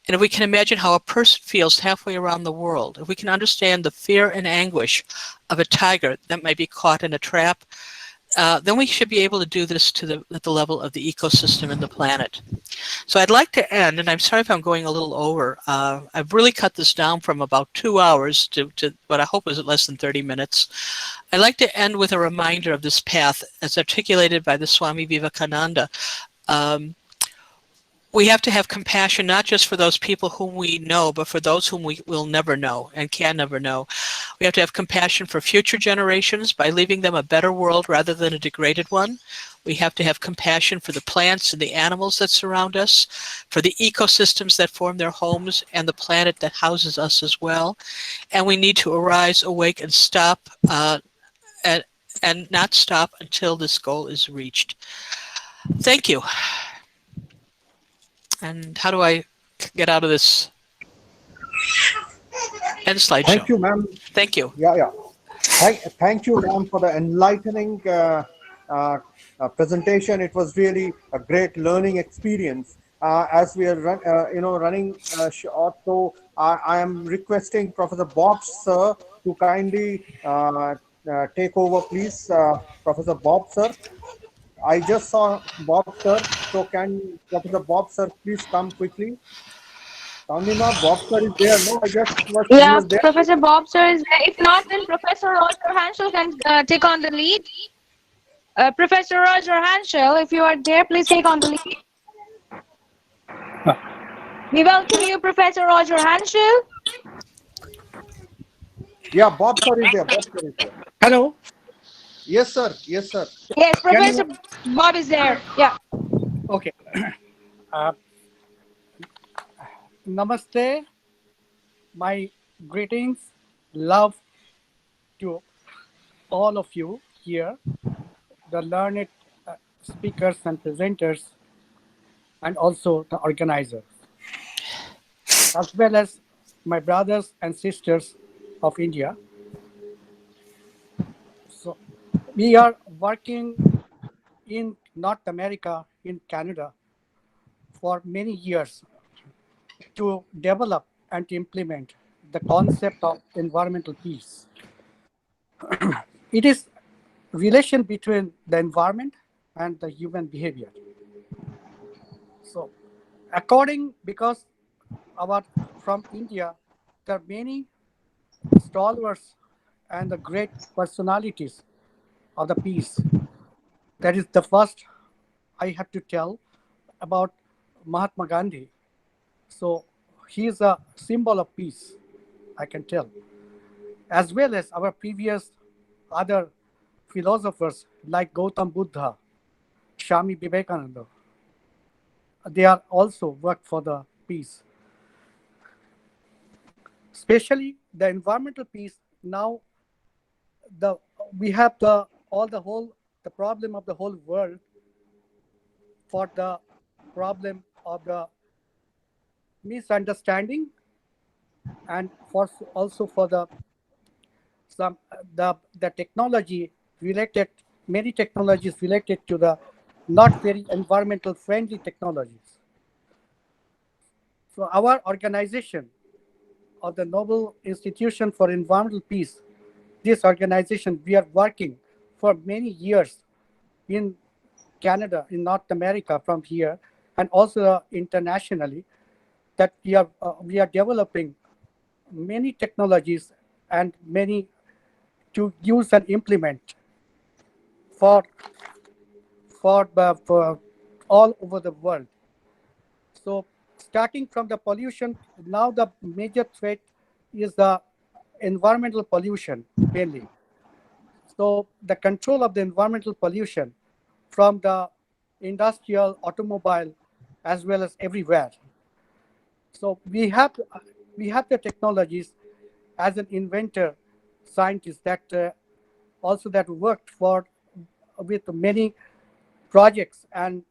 And if we can imagine how a person feels halfway around the world, if we can understand the fear and anguish of a tiger that might be caught in a trap, then we should be able to do this at the level of the ecosystem and the planet. So I'd like to end, and I'm sorry if I'm going a little over. I've really cut this down from about 2 hours to what I hope is less than 30 minutes. I'd like to end with a reminder of this path as articulated by the Swami Vivekananda. We have to have compassion, not just for those people whom we know, but for those whom we will never know and can never know. We have to have compassion for future generations by leaving them a better world rather than a degraded one. We have to have compassion for the plants and the animals that surround us, for the ecosystems that form their homes, and the planet that houses us as well. And we need to arise, awake, and stop, and not stop until this goal is reached. Thank you. And how do I get out of this end slideshow? Thank you, ma'am. Thank you. Yeah. Thank you, ma'am, for the enlightening presentation. It was really a great learning experience. as we are running short. So I am requesting Professor Bob, sir, to kindly take over, please. Professor Bob, sir. I just saw Bob, sir. So can Professor Bob, sir, please come quickly? Soundina, Bob, sir is there. No, I guess he Yeah, was there. Professor Bob sir is there. If not, then Professor Roger Hanschel can take on the lead. Professor Roger Hanschel, if you are there, please take on the lead. We welcome you, Professor Roger Hanschel. Yeah, Bob, sir is there. Bob, sir is there. Hello, Yes, sir. Yes, sir. Yes, can Professor you? Bob is there. Yeah. Okay. Uh, Namaste, my greetings, love to all of you here, the learned speakers and presenters, and also the organizers, as well as my brothers and sisters of India. So, we are working in North America, in Canada, for many years to develop and to implement the concept of environmental peace. It is relation between the environment and the human behavior. So, because our from India, there are many stalwarts and the great personalities of the peace. That is the first I have to tell about Mahatma Gandhi. So he is a symbol of peace, I can tell, as well as our previous other philosophers like Gautam Buddha, Swami Vivekananda. They are also worked for the peace, especially the environmental peace. Now, the we have the problem of the whole world for the problem of the misunderstanding and for also for the some the technology related many technologies related to the not very environmental friendly technologies. So our organization of the Nobel Institution for Environmental Peace, this organization, we are working for many years in Canada, in North America from here, and also internationally, that we are developing many technologies and many to use and implement for for all over the world. So starting from the pollution, now the major threat is the environmental pollution mainly. So the control of the environmental pollution from the industrial, automobile, as well as everywhere. So we have the technologies as an inventor, scientist that also that worked for with many projects and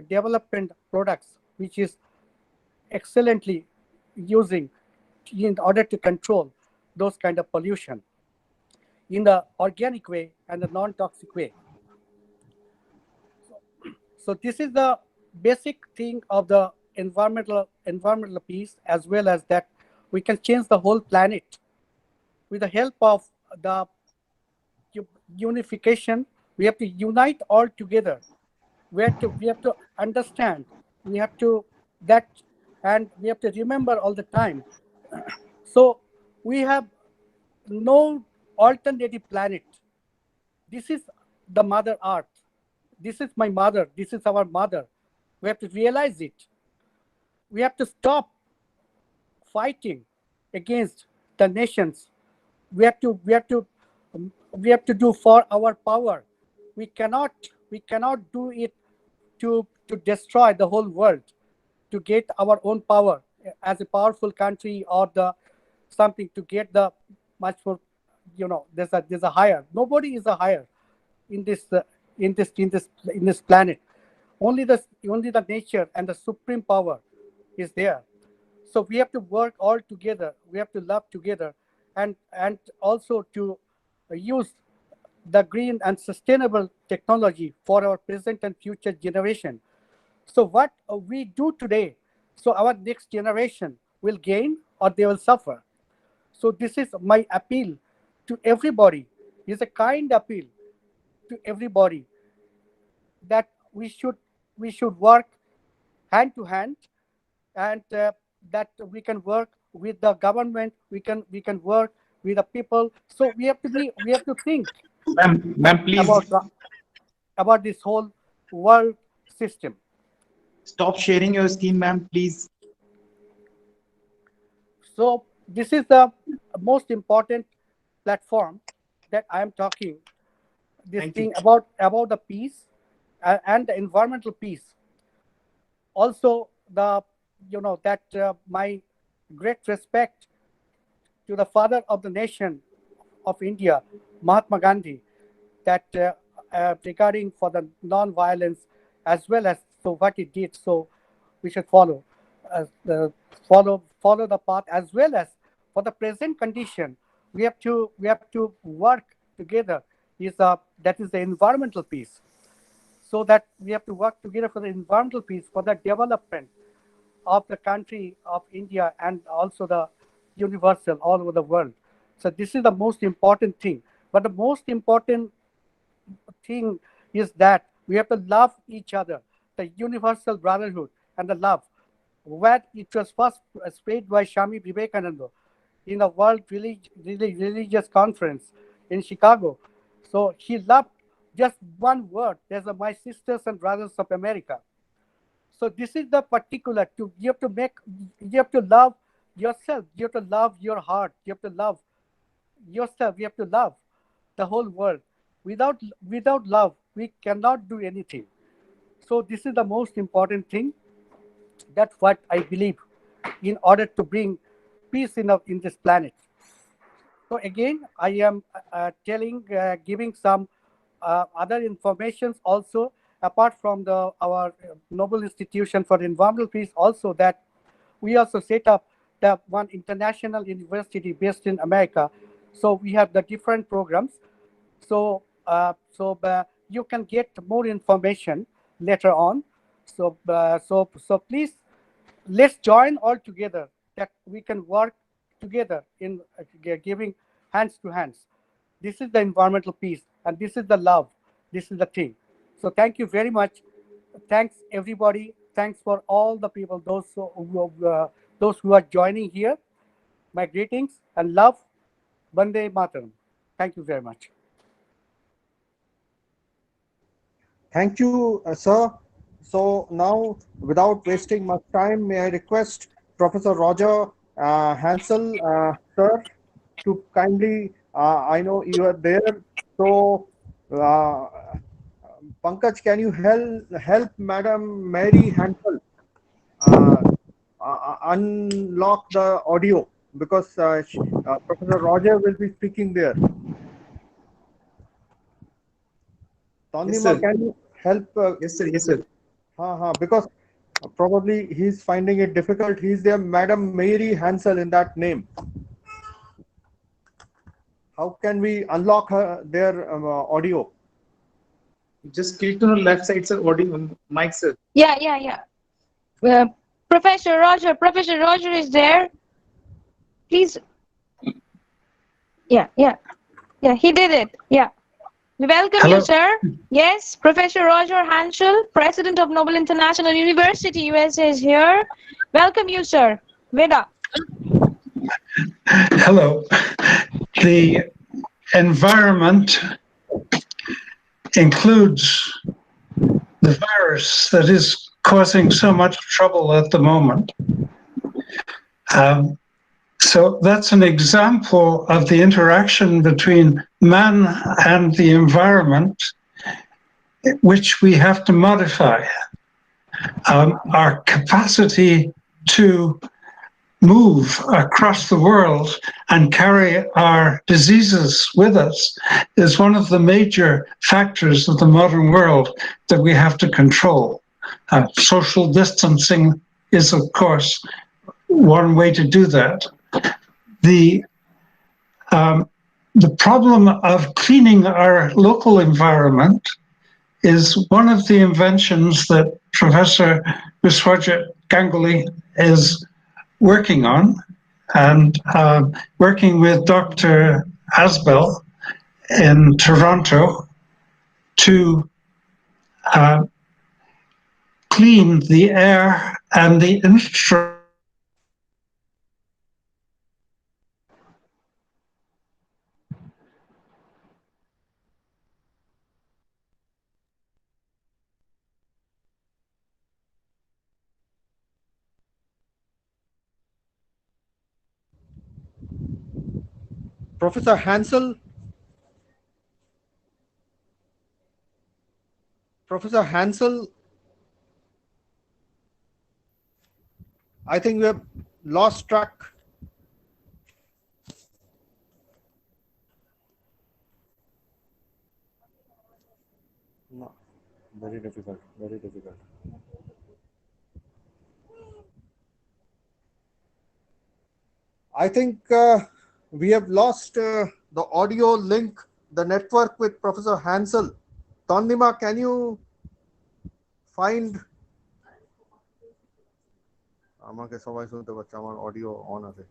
development products, which is excellently using in order to control those kind of pollution in the organic way and the non-toxic way. So this is the basic thing of the environmental piece, as well as that we can change the whole planet with the help of the unification. We have to unite all together. We have to understand. We have to that, and we have to remember all the time. So we have no alternative planet. This is the Mother Earth. This is my mother. This is our mother. We have to realize it. We have to stop fighting against the nations. We have to do for our power. We cannot do it to destroy the whole world, to get our own power as a powerful country, or the something to get the much more. There's a higher. Nobody is a higher in this planet. Only the nature and the supreme power is there. So we have to work all together. We have to love together, and also to use the green and sustainable technology for our present and future generation. So what we do today, so our next generation will gain or they will suffer. So this is my appeal to everybody. It's a kind appeal to everybody that we should work hand to hand, and that we can work with the government. We can work with the people. So we have to think Ma'am, please about this whole world system. stop sharing your screen, ma'am, please. So this is the most important platform that I am talking this Thank thing you. about the peace and the environmental peace. Also, that my great respect to the father of the nation of India, Mahatma Gandhi, that regarding for the non-violence as well as so what he did. So we should follow follow the path as well as for the present condition. We have to work together. That is the environmental peace. So that we have to work together for the environmental peace, for the development of the country of India and also the universal all over the world. So this is the most important thing. But the most important thing is that we have to love each other, the universal brotherhood and the love. Where it was first spread by Swami Vivekananda in a world religious conference in Chicago. So he loved just one word. There's my sisters and brothers of America. So this is the particular you have to love yourself. You have to love your heart. You have to love yourself. You have to love the whole world. Without love, we cannot do anything. So this is the most important thing. That's what I believe in order to bring peace in this planet. So again, I am giving some other informations also, apart from our Nobel Institution for Environmental Peace, also that we also set up the one international university based in America. So we have the different programs. So you can get more information later on. So please, let's join all together, that we can work together in giving hands to hands. This is the environmental peace, and this is the love. This is the thing. So thank you very much. Thanks everybody. Thanks for all the people, those who are joining here. My greetings and love. Vande Mataram. Thank you very much. Thank you, sir. So now, without wasting much time, may I request Professor Roger Hansel, sir, to kindly, I know you are there. So, Pankaj, can you help Madam Mary Hansel unlock the audio, because Professor Roger will be speaking there. Tandima, can you help? Yes, sir. Yes, sir. Because probably he's finding it difficult. He's there, Madam Mary Hansel in that name. How can we unlock their audio? Just click on the left side, sir. Audio mic, sir. Yeah. Professor Roger is there. Please. Yeah. He did it. Yeah. We welcome Hello. you, sir. Yes, Professor Roger Hansel, President of Global International University, USA is here. Welcome you, sir. Veda. Hello. The environment includes the virus that is causing so much trouble at the moment. So that's an example of the interaction between man and the environment, which we have to modify. Our capacity to move across the world and carry our diseases with us is one of the major factors of the modern world that we have to control. Social distancing is, of course, one way to do that. The problem of cleaning our local environment is one of the inventions that Professor Biswajit Ganguly is working on, and working with Dr. Asbel in Toronto to clean the air and the infrastructure. Professor Hansel, Professor Hansel, I think we have lost track. No, very difficult, very difficult. I think we have lost the audio link, the network with Professor Hansel. Tandima, can you find আমাকে সবাই শুনতে পাচ্ছে আমার audio on আছে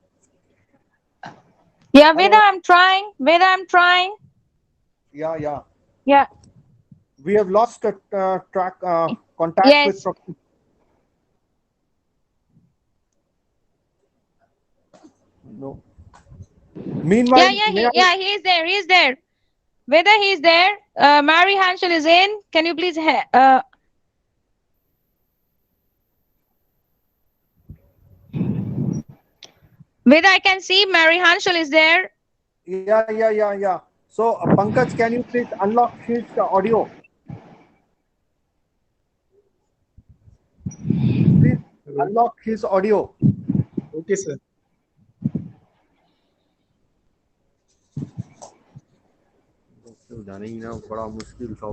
Yeah, Veda, I'm trying. Veda, I'm trying. Yeah. Yeah. We have lost a track contact Yes. with no. Meanwhile, He's there. He's there. Veda, he's there. Mary Hanschel is in. Can you please Veda, I can see Mary Hanschel is there. Yeah. So, Pankaj, can you please unlock his audio? Please unlock his audio. Okay, sir. जाने ही ना बड़ा मुश्किल था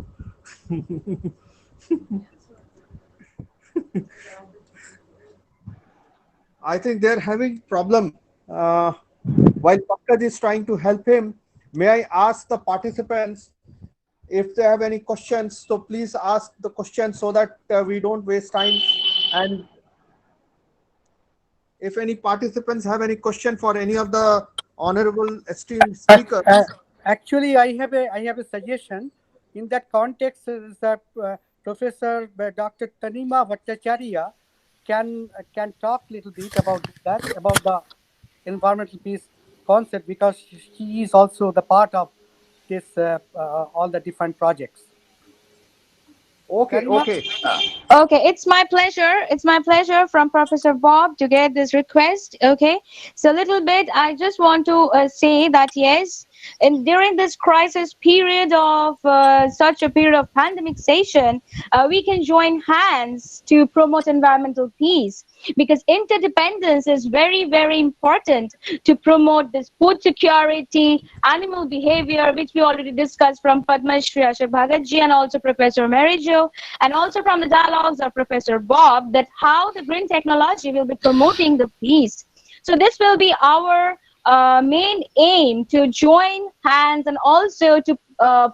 I think they're having problem while Pankaj is trying to help him. May I ask the participants if they have any questions, so please ask the questions so that we don't waste time. And if any participants have any question for any of the honorable esteemed speakers. Actually, I have a suggestion. In that context, is that Professor Dr. Tanima Bhattacharya can talk a little bit about that, about the environmental peace concept, because she is also the part of this all the different projects. Okay. Okay, it's my pleasure. It's my pleasure from Professor Bob to get this request. Okay, so a little bit, I just want to say that yes, and during this crisis period of such a period of pandemicization, we can join hands to promote environmental peace, because interdependence is very, very important to promote this food security, animal behavior, which we already discussed from Padma Shri Ashok Bhagatji and also Professor Mary Jo, and also from the dialogues of Professor Bob, that how the green technology will be promoting the peace. So this will be our main aim, to join hands and also to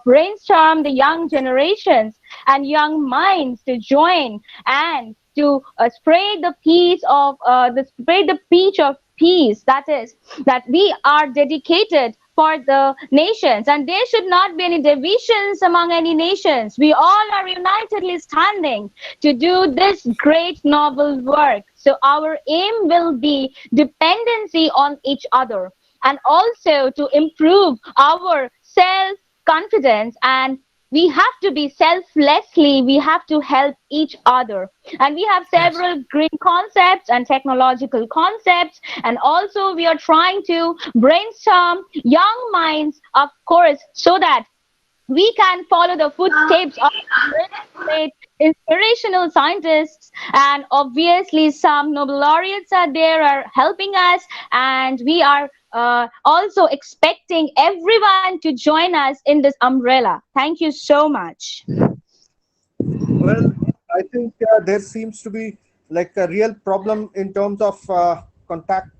brainstorm the young generations and young minds to join and to spread the peace of peace. That is, that we are dedicated for the nations, and there should not be any divisions among any nations. We all are unitedly standing to do this great noble work. So our aim will be dependency on each other, and also to improve our self-confidence, and we have to be selflessly, we have to help each other. And we have several green concepts and technological concepts, and also we are trying to brainstorm young minds, of course, so that we can follow the footsteps of great inspirational scientists, and obviously some Nobel laureates are there, are helping us, and we are also expecting everyone to join us in this umbrella. Thank you so much. Well, I think there seems to be like a real problem in terms of contact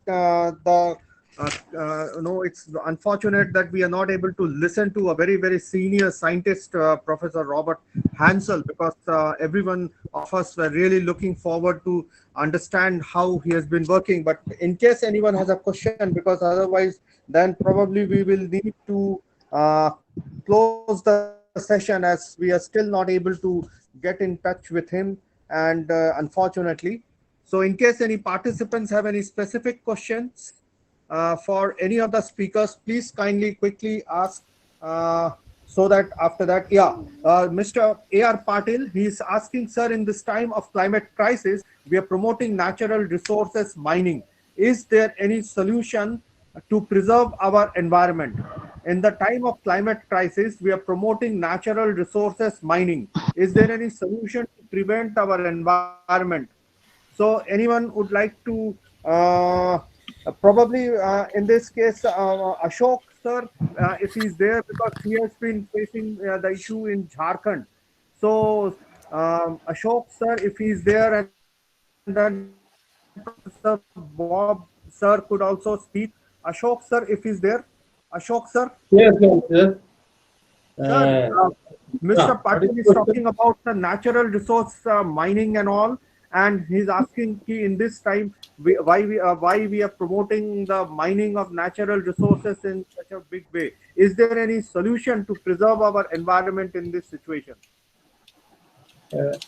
the It's unfortunate that we are not able to listen to a very, very senior scientist, Professor Robert Hansel, because everyone of us were really looking forward to understand how he has been working. But in case anyone has a question, because otherwise, then probably we will need to close the session, as we are still not able to get in touch with him, and unfortunately. So in case any participants have any specific questions for any of the speakers, please kindly quickly ask, so that after that, Mr. A.R. Patil, he is asking, sir, in this time of climate crisis, we are promoting natural resources mining. Is there any solution to preserve our environment? In the time of climate crisis, we are promoting natural resources mining. Is there any solution to prevent our environment? So anyone would like to probably in this case, Ashok sir, if he's there, because he has been facing the issue in Jharkhand. So Ashok sir, if he's there, and then Professor Bob sir could also speak. Ashok sir, if he's there. Ashok sir. Yes, yes, yes. Sir, Mr. What is Patil is the talking about the natural resource mining and all, and he's asking in this time why we are promoting the mining of natural resources in such a big way. Is there any solution to preserve our environment in this situation?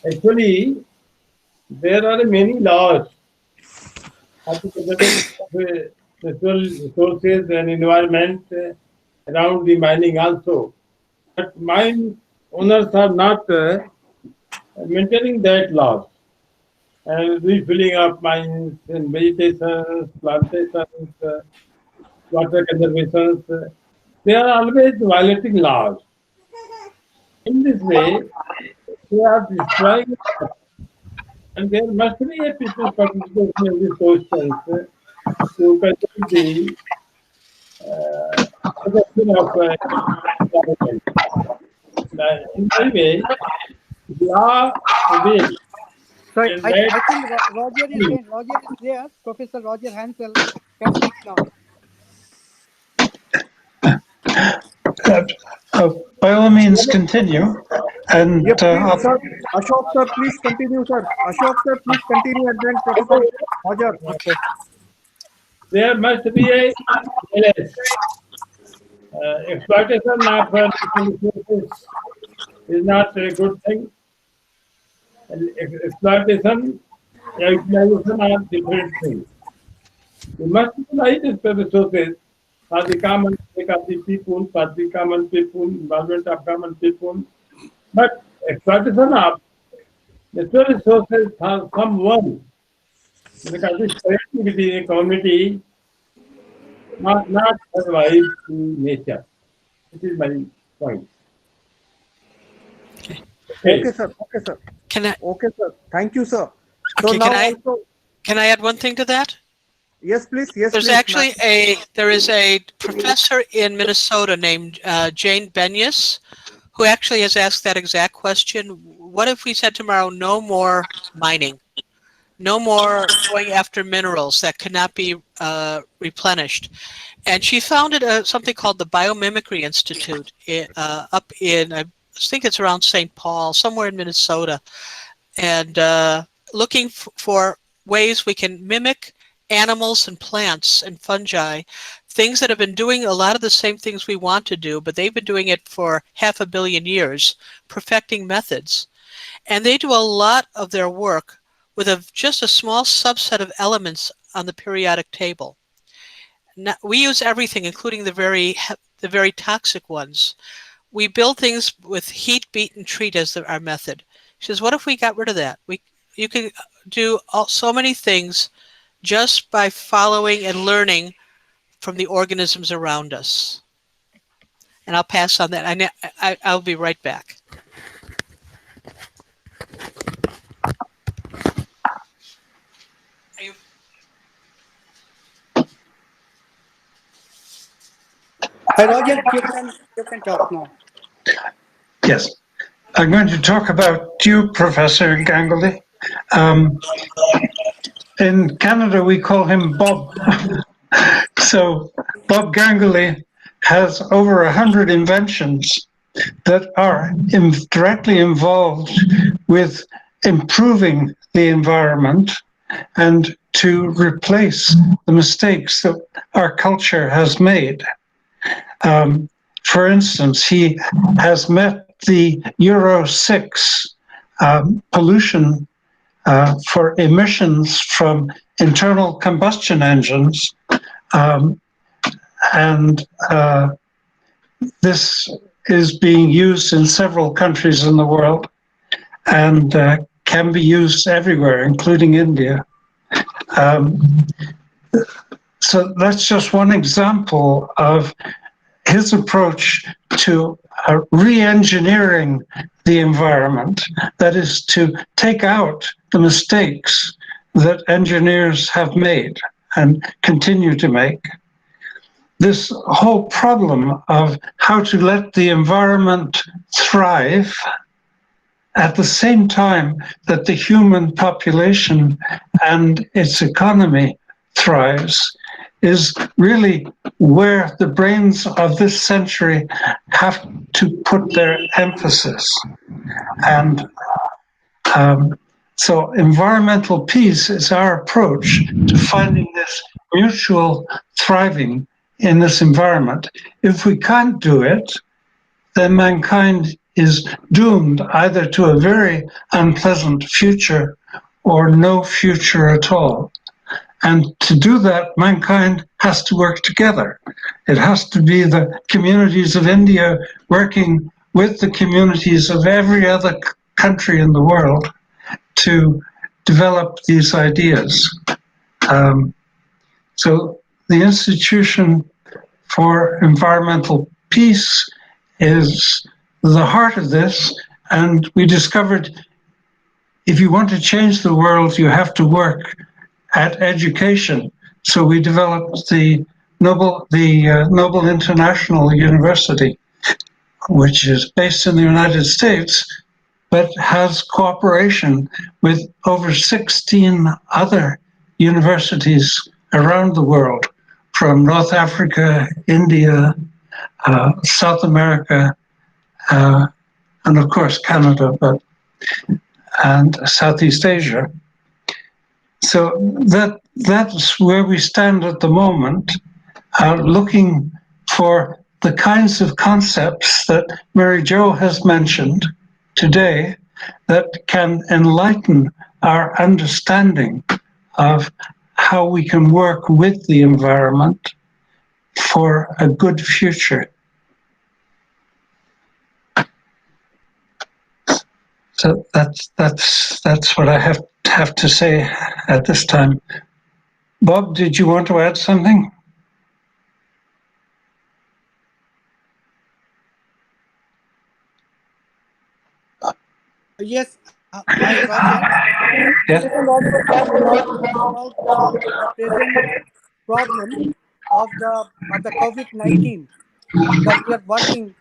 Actually, there are many laws applicable to natural resources and environment around the mining also. But mine owners are not maintaining that laws and refilling up mines and vegetations, plantations, water conservations. They are always violating laws. In this way, they are destroying, and there must be a people's participation in these questions to control the protection of environment. In my way, law will So and I that think Roger is there. Roger is there. Professor Roger Hansel can speak now. By all means, continue. And Yeah, please, sir. Ashok sir, please continue, sir. Ashok sir, please continue, and then Professor Roger. Okay. there must be a balance. Exploitation of resources is not a good thing. And exploitation, utilization are different things. We must utilize these resources for the common sake of the people, for the common people, involvement of common people. But exploitation of natural resources for someone, because this creativity in a community not survive in nature. This is my point. Okay, sir. Okay, sir. Can I? Okay, sir. Thank you, sir. So Okay, now can I? also, Can I add one thing to that? yes, please. Yes, There's please. actually there is a professor in Minnesota named Jane Benyus, who actually has asked that exact question. What if we said tomorrow, no more mining, no more going after minerals that cannot be replenished? And she founded something called the Biomimicry Institute up in, I think it's around St. Paul, somewhere in Minnesota, and looking for ways we can mimic animals and plants and fungi, things that have been doing a lot of the same things we want to do, but they've been doing it for 500 million years, perfecting methods. And they do a lot of their work with just a small subset of elements on the periodic table. Now, we use everything, including the very toxic ones. We build things with heat, beat, and treat as our method. She says, what if we got rid of that? You can do so many things just by following and learning from the organisms around us. And I'll pass on that. I'll be right back. Hi, Roger, you can talk now. yes, I'm going to talk about you, Professor Ganguly. In Canada, we call him Bob. So Bob Ganguly has over 100 inventions that are directly involved with improving the environment and to replace the mistakes that our culture has made. For instance, he has met the Euro 6 pollution for emissions from internal combustion engines. And this is being used in several countries in the world and can be used everywhere, including India. So that's just one example of his approach to re-engineering the environment, that is to take out the mistakes that engineers have made and continue to make. This whole problem of how to let the environment thrive at the same time that the human population and its economy thrives is really where the brains of this century have to put their emphasis. And so environmental peace is our approach to finding this mutual thriving in this environment. If we can't do it, then mankind is doomed either to a very unpleasant future or no future at all. And to do that, mankind has to work together. It has to be the communities of India working with the communities of every other country in the world to develop these ideas. So the Institution for Environmental Peace is the heart of this, and we discovered if you want to change the world, you have to work at education. So we developed the Noble International University, which is based in the United States, but has cooperation with over 16 other universities around the world, from North Africa, India, South America, and of course Canada, and Southeast Asia. So that's where we stand at the moment, looking for the kinds of concepts that Mary Jo has mentioned today that can enlighten our understanding of how we can work with the environment for a good future. So that's what I have to say at this time. Bob, did you want to add something? Yes, hi, Darshan. Yeah. We can also talk about the present problem of the COVID-19 that we are working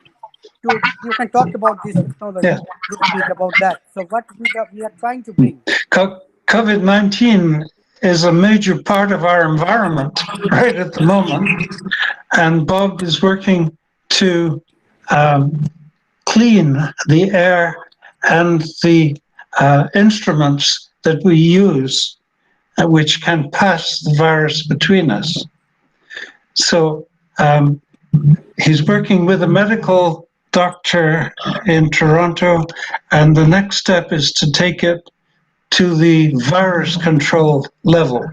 to. You can talk about this technology. Yeah. Little bit about that. So what we are trying to bring. COVID-19 is a major part of our environment right at the moment, and Bob is working to clean the air and the instruments that we use, which can pass the virus between us. So he's working with a medical doctor in Toronto, and the next step is to take it to the virus control level.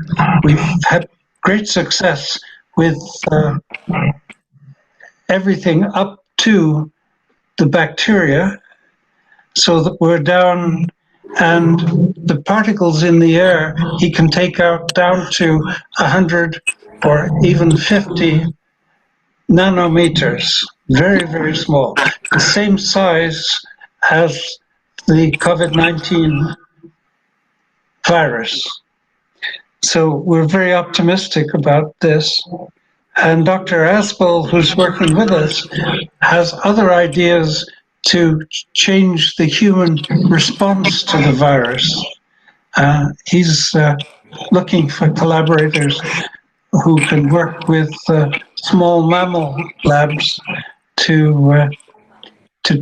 We've had great success with everything up to the bacteria, so that we're down, and the particles in the air he can take out down to 100 or even 50 nanometers, very, very small, the same size as the COVID-19 virus. So we're very optimistic about this. And Dr. Aspel, who's working with us, has other ideas to change the human response to the virus. He's looking for collaborators who can work with small mammal labs to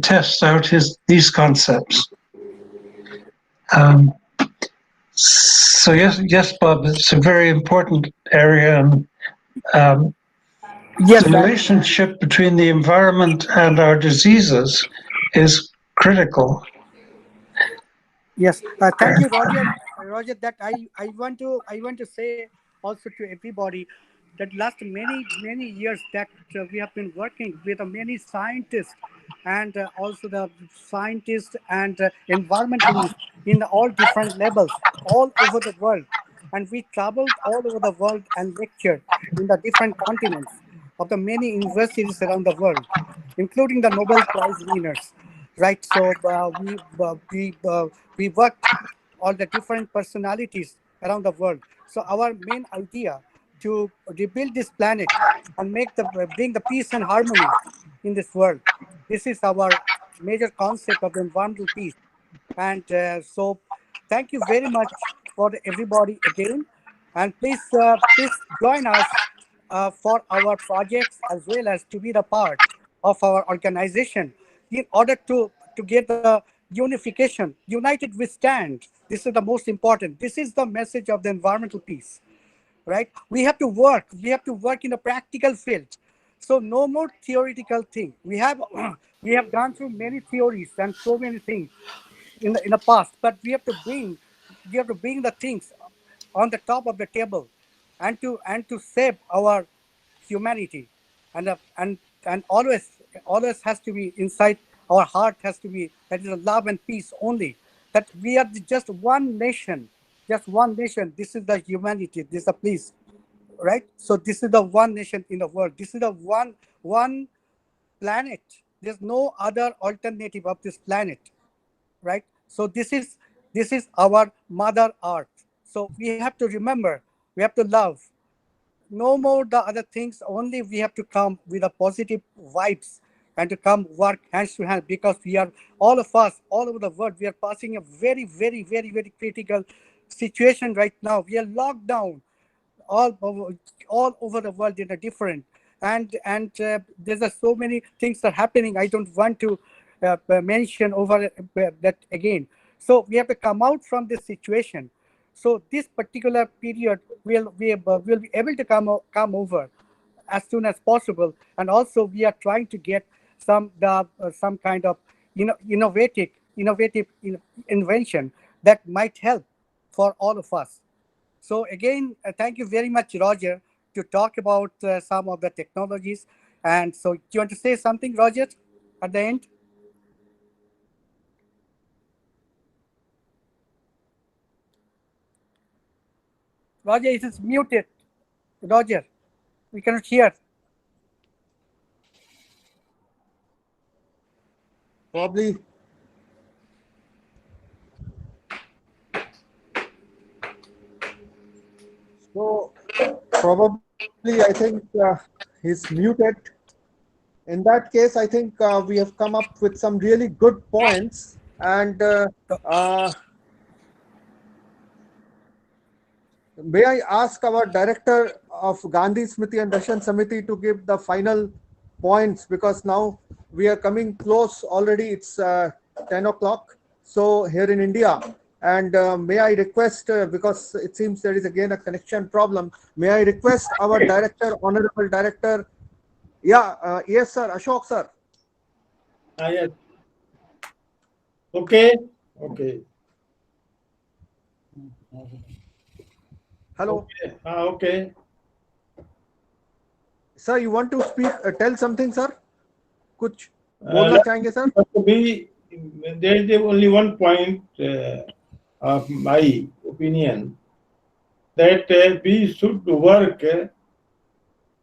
test out these concepts. So yes, Bob, it's a very important area, and Yes, the relationship between the environment and our diseases is critical. yes. Thank you, Roger. Roger, that I want to say also to everybody that last many years that we have been working with many scientists and also the scientists and environmentalists in all different levels all over the world, and we traveled all over the world and lectured in the different continents of the many universities around the world, including the Nobel Prize winners. Right, so we worked all the different personalities around the world. So our main idea to rebuild this planet and bring the peace and harmony in this world. This is our major concept of the environmental peace. And so thank you very much for everybody again. And please join us for our projects as well as to be the part of our organization in order to get the unification. United we stand. This is the most important. This is the message of the environmental peace, right? We have to work in a practical field. So no more theoretical thing. We have gone through many theories and so many things in the past, but we have to bring the things on the top of the table and to save our humanity, and always has to be inside our heart, has to be that is love and peace only, that we are just one nation, just one nation. This is the humanity, this is the peace, right? So this is the one nation in the world, this is the one planet. There's no other alternative of this planet, right? So this is our mother earth. So we have to remember, we have to love. No more the other things, only we have to come with a positive vibes and to come work hands to hand, because we are all of us all over the world, we are passing a very very very very critical situation right now. We are locked down all over the world in a different, and there's so many things are happening. I don't want to mention over that again. So we have to come out from this situation. So this particular period will be able to come over as soon as possible, and also we are trying to get some kind of innovative invention that might help for all of us. So again, thank you very much, Roger, to talk about some of the technologies. And so, do you want to say something, Roger, at the end? Roger, it is muted. Roger, we cannot hear. Probably. So probably I think he's muted. In that case, I think we have come up with some really good points. And may I ask our director of Gandhi Smriti and Darshan Samiti to give the final points, because now we are coming close already. It's 10 o'clock. So here in India. And may I request, because it seems there is again a connection problem, may I request our director, honorable director. Yeah, yes, sir. Ashok, sir. Yes. Okay. Okay. Hello. Okay. Okay. Sir, you want to speak, tell something, sir? कुछ बोलना चाहेंगे, sir? There is only one point of my opinion, that we should work,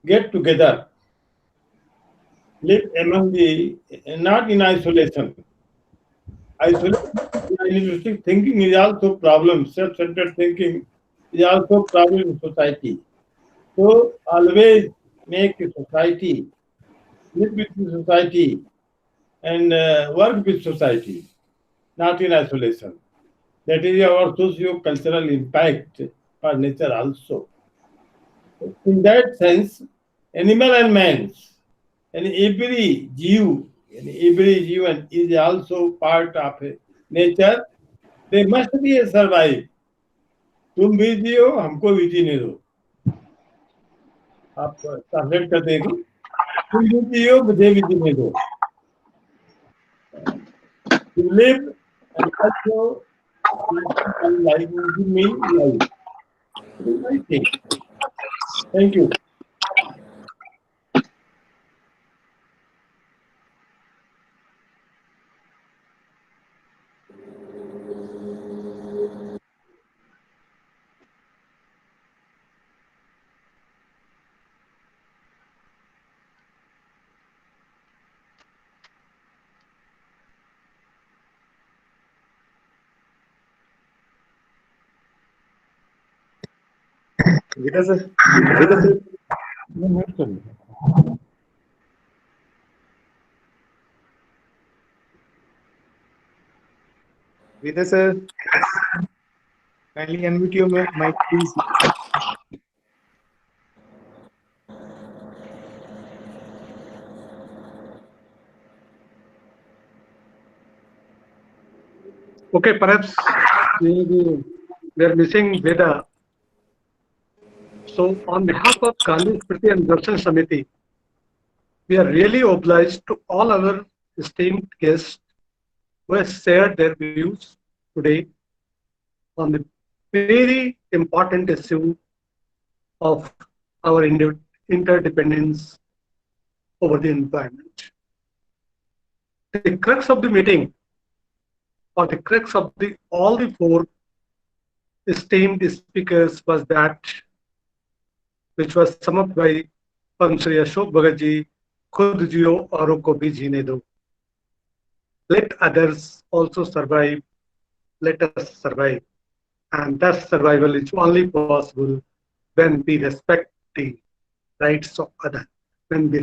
get together, live among not in isolation. Individualistic thinking is also problem. Self-centered thinking is also problem in society. So always make a society, live with the society, and work with society, not in isolation. That is our socio-cultural impact for nature also. In that sense, animal and man's and every जीवन is also part of nature. They must be a survive. तुम भी जियो, हमको भी जीने दो. आप translate कर देंगे. तुम भी जियो, मुझे भी जीने दो. To live and also like me life. I think. Thank you. Vida sir. Vida sir. Vida sir. Kindly unmute your mic, please. Okay, perhaps we are missing Veda. So, on behalf of Gandhi Smriti and Darshan Samiti, we are really obliged to all our esteemed guests who have shared their views today on the very important issue of our interdependence over the environment. The crux of the meeting, or the crux of all the four esteemed speakers, was that which was summed up by Padma Shri Ashok Bhagat ji, "Khud jiyo auron ko bhi jeene do." Let others also survive. Let us survive, and that survival is only possible when we respect the rights of others. When we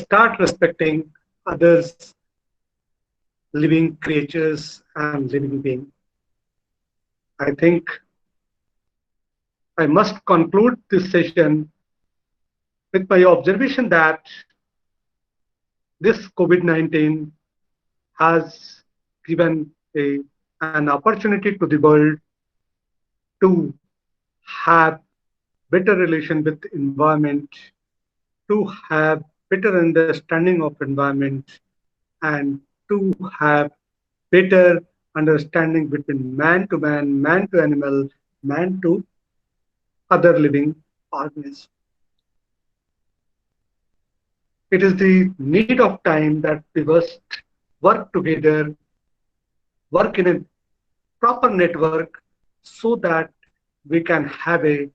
start respecting others, living creatures and living beings. I think I must conclude this session with my observation that this COVID-19 has given an opportunity to the world to have better relation with environment, to have better understanding of environment, and to have better understanding between man to man, man to animal, man to other living organisms. It is the need of time that we must work together, work in a proper network so that we can have a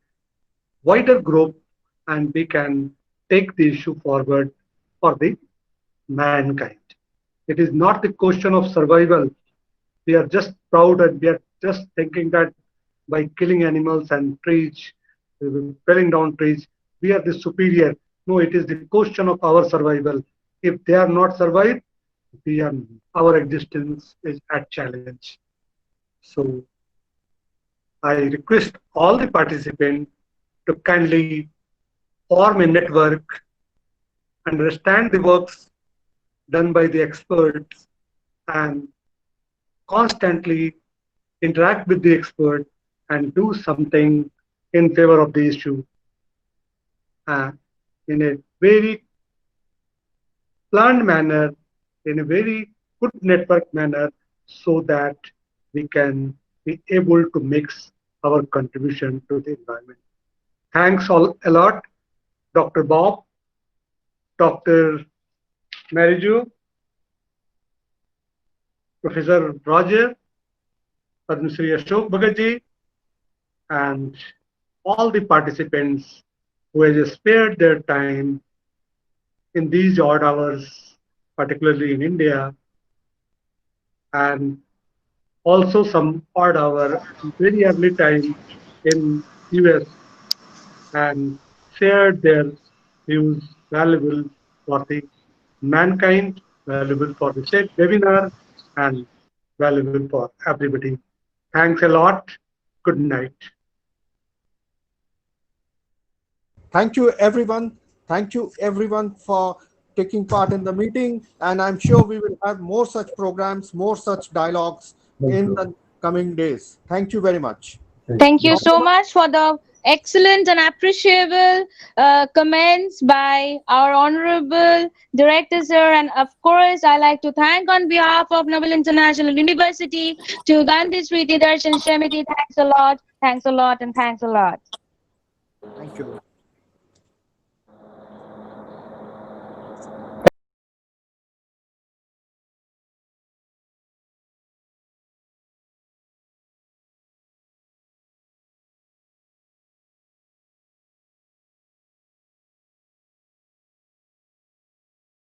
wider group and we can take the issue forward for the mankind. It is not the question of survival. We are just proud and we are just thinking that by killing animals and trees, felling down trees, we are the superior. No, it is the question of our survival. If they are not survived, our existence is at challenge. So I request all the participants to kindly form a network, understand the works done by the experts, and constantly interact with the expert and do something in favor of the issue in a very planned manner, in a very good network manner, so that we can be able to mix our contribution to the environment. Thanks all a lot, Dr. Bob, Dr. Mariju, Professor Roger, Padma Shri Ashok Bhagat ji, and all the participants who have spared their time in these odd hours, particularly in India, and also some odd hour, very early time in US, and shared their views valuable for the mankind, valuable for the said webinar, and valuable for everybody. Thanks a lot. Good night. Thank you, everyone. Thank you, everyone, for taking part in the meeting. And I'm sure we will have more such programs, more such dialogues in the coming days. Thank you very much. Thank you so much for the excellent and appreciable comments by our honorable director, sir. And of course, I like to thank on behalf of Global International University to Gandhi Smriti, Darshan Samiti. Thanks a lot, and thanks a lot. Thank you.